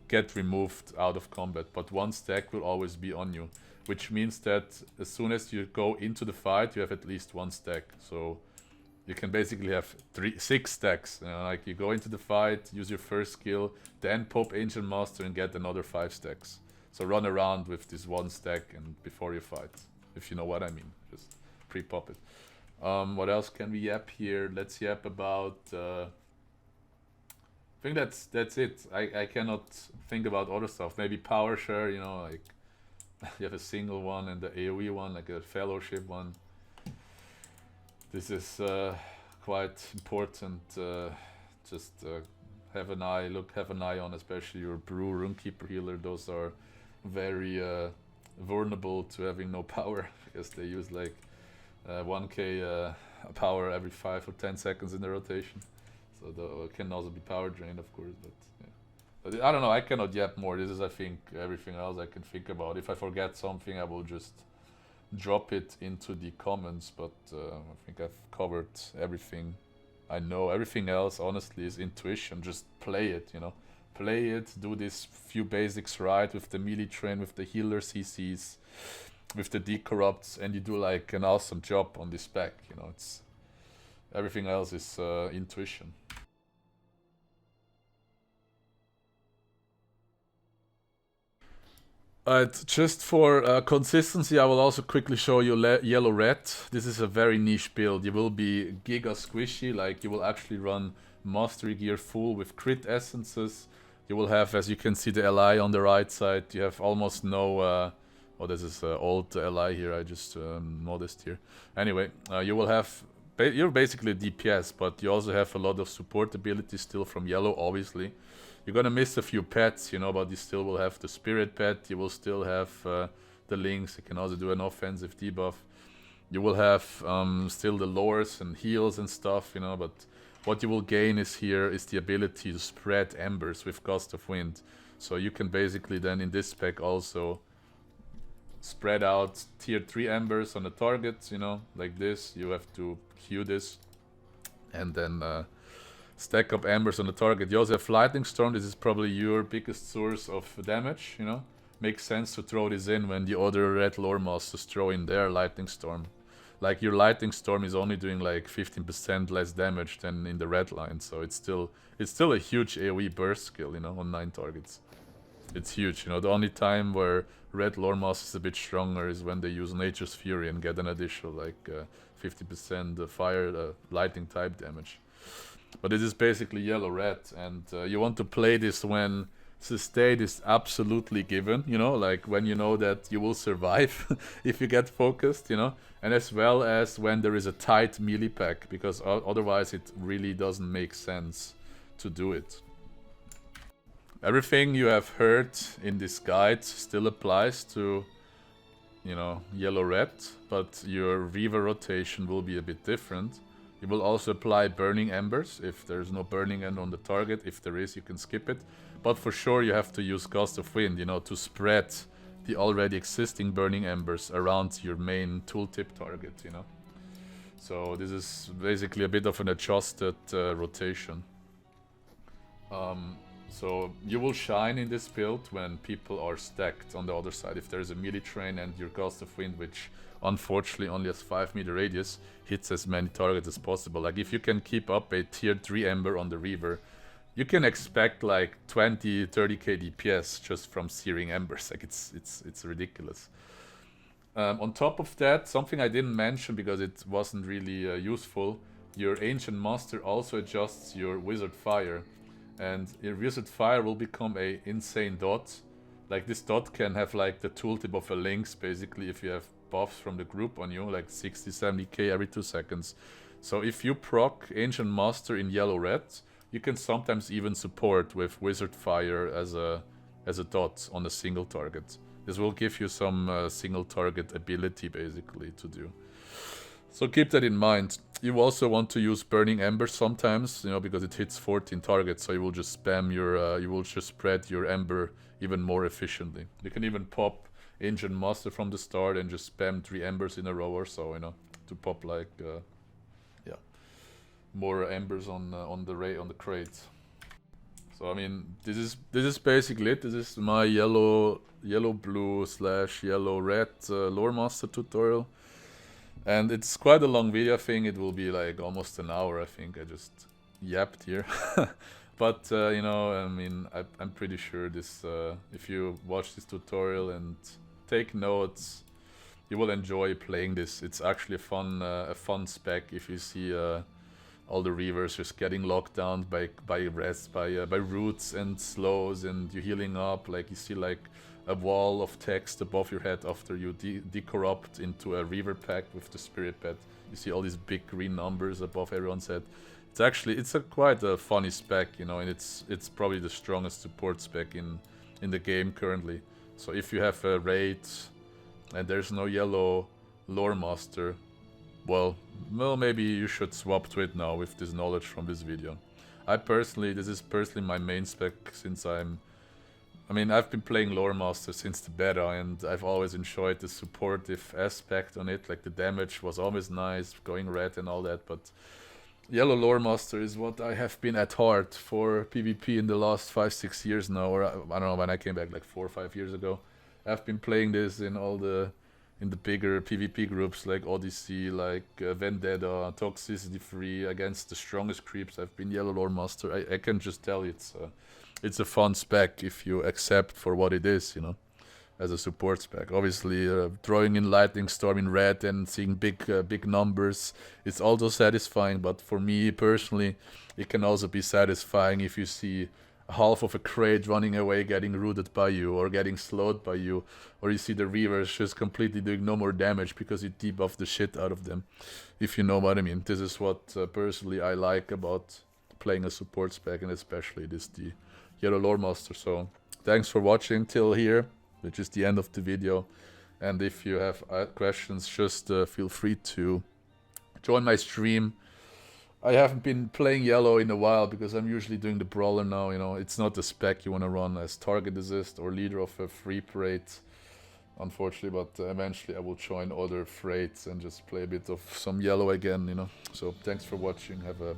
get removed out of combat, but 1 stack will always be on you, which means that as soon as you go into the fight, you have at least 1 stack. So you can basically have 6 stacks. You know, like you go into the fight, use your first skill, then pop Ancient Master and get another 5 stacks. So run around with this 1 stack and before you fight, if you know what I mean. Just pre-pop it. What else can we yap here? Let's yap about. I think that's it. I cannot think about other stuff. Maybe power share. You know, like you have a single one and the AOE one, like a fellowship one. This is quite important. Just have an eye on, especially your Brew Runekeeper healer. Those are very vulnerable to having no power because they use like 1k power every 5 or 10 seconds in the rotation. So it can also be power drained, of course. But yeah. But I don't know. I cannot yap more. This is, I think, everything else I can think about. If I forget something, I will just drop it into the comments, but I think I've covered everything I know. Everything else, honestly, is intuition. Just play it, you know. Play it, do these few basics right with the Meeletrain, with the healer CCs, with the Decorrupts, and you do like an awesome job on this spec, you know. It's everything else is intuition. Just for consistency, I will also quickly show you yellow-red. This is a very niche build. You will be giga squishy, like you will actually run Mastery Gear full with crit essences. You will have, as you can see, the LI on the right side. You have almost no... oh, this is old LI here, I just noticed here. Anyway, you will have... You're basically DPS, but you also have a lot of support ability still from yellow, obviously. You're gonna miss a few pets, you know, but you still will have the Spirit Pet. You will still have the Lynx. You can also do an offensive debuff. You will have still the lures and heals and stuff, you know, but what you will gain is the ability to spread embers with Gust of Wind. So you can basically then in this spec also spread out tier 3 embers on the target, you know, like this. You have to queue this and then stack up embers on the target. You also have Lightning Storm. This is probably your biggest source of damage, you know. Makes sense to throw this in when the other red Loremasters throw in their Lightning Storm. Like your Lightning Storm is only doing like 15% less damage than in the red line, so it's still a huge AoE burst skill, you know, on 9 targets. It's huge, you know. The only time where red Loremaster is a bit stronger is when they use Nature's Fury and get an additional like 50% fire lightning type damage. But it is basically yellow-red, and you want to play this when sustain is absolutely given, you know, like when you know that you will survive if you get focused, you know, and as well as when there is a tight melee pack, because otherwise it really doesn't make sense to do it. Everything you have heard in this guide still applies to, you know, yellow-red, but your Reaver rotation will be a bit different. You will also apply Burning Embers if there's no Burning End on the target. If there is, you can skip it. But for sure you have to use Gust of Wind, you know, to spread the already existing Burning Embers around your main tooltip target, you know. So this is basically a bit of an adjusted rotation. So you will shine in this build when people are stacked on the other side. If there's a Meeletrain and your gust of wind, which unfortunately only has 5-meter radius, hits as many targets as possible. Like if you can keep up a tier 3 Ember on the Reaver, you can expect like 20-30k DPS just from searing embers. Like it's ridiculous. On top of that, something I didn't mention because it wasn't really useful, your Ancient Master also adjusts your Wizard Fire. And your Wizard Fire will become a insane dot. Like this dot can have like the tooltip of a lynx basically if you have buffs from the group on you, like 60-70k every 2 seconds. So if you proc Ancient Master in yellow-red, you can sometimes even support with Wizard Fire as a dot on a single target. This will give you some single target ability basically to do. So keep that in mind. You also want to use Burning Ember sometimes, you know, because it hits 14 targets, so you will just spam your, you will just spread your Ember even more efficiently. You can even pop Ancient Master from the start and just spam 3 Embers in a row or so, you know, to pop like, yeah, more Embers on the crate. So I mean, this is basically it. This is my yellow blue / yellow red Loremaster tutorial. And it's quite a long video. I think it will be like almost an hour. I think I just yapped here. But you know, I mean, I'm pretty sure this if you watch this tutorial and take notes, you will enjoy playing this. It's actually a fun spec if you see all the Reavers just getting locked down by roots and slows, and you're healing up. Like you see like a wall of text above your head after you decorrupt into a Reaver pack with the Spirit Pet. You see all these big green numbers above everyone's head. It's quite a funny spec, you know, and it's probably the strongest support spec in the game currently. So if you have a raid and there's no yellow Loremaster, well, maybe you should swap to it now with this knowledge from this video. This is personally my main spec since I mean, I've been playing Loremaster since the beta, and I've always enjoyed the supportive aspect on it. Like the damage was always nice, going red and all that, but yellow Loremaster is what I have been at heart for PvP in the last 5-6 years now, or I don't know, when I came back like 4 or 5 years ago. I've been playing this in the bigger PvP groups like Odyssey, like Vendetta, Toxicity Free, against the strongest creeps. I've been yellow Loremaster. I can just tell it's a fun spec if you accept for what it is, you know, as a support spec. Obviously, throwing in Lightning Storm in red and seeing big numbers, it's also satisfying. But for me personally, it can also be satisfying if you see half of a crate running away, getting rooted by you, or getting slowed by you, or you see the Reavers just completely doing no more damage because you debuff the shit out of them, if you know what I mean. This is what personally I like about playing a support spec, and especially the yellow Loremaster. So thanks for watching till here, which is the end of the video. And if you have questions, just feel free to join my stream. I haven't been playing yellow in a while because I'm usually doing the brawler now, you know. It's not the spec you want to run as target assist or leader of a free parade, unfortunately, but eventually I will join other freights and just play a bit of some yellow again, you know. So thanks for watching, have a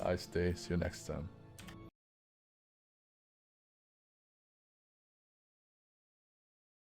nice day, see you next time.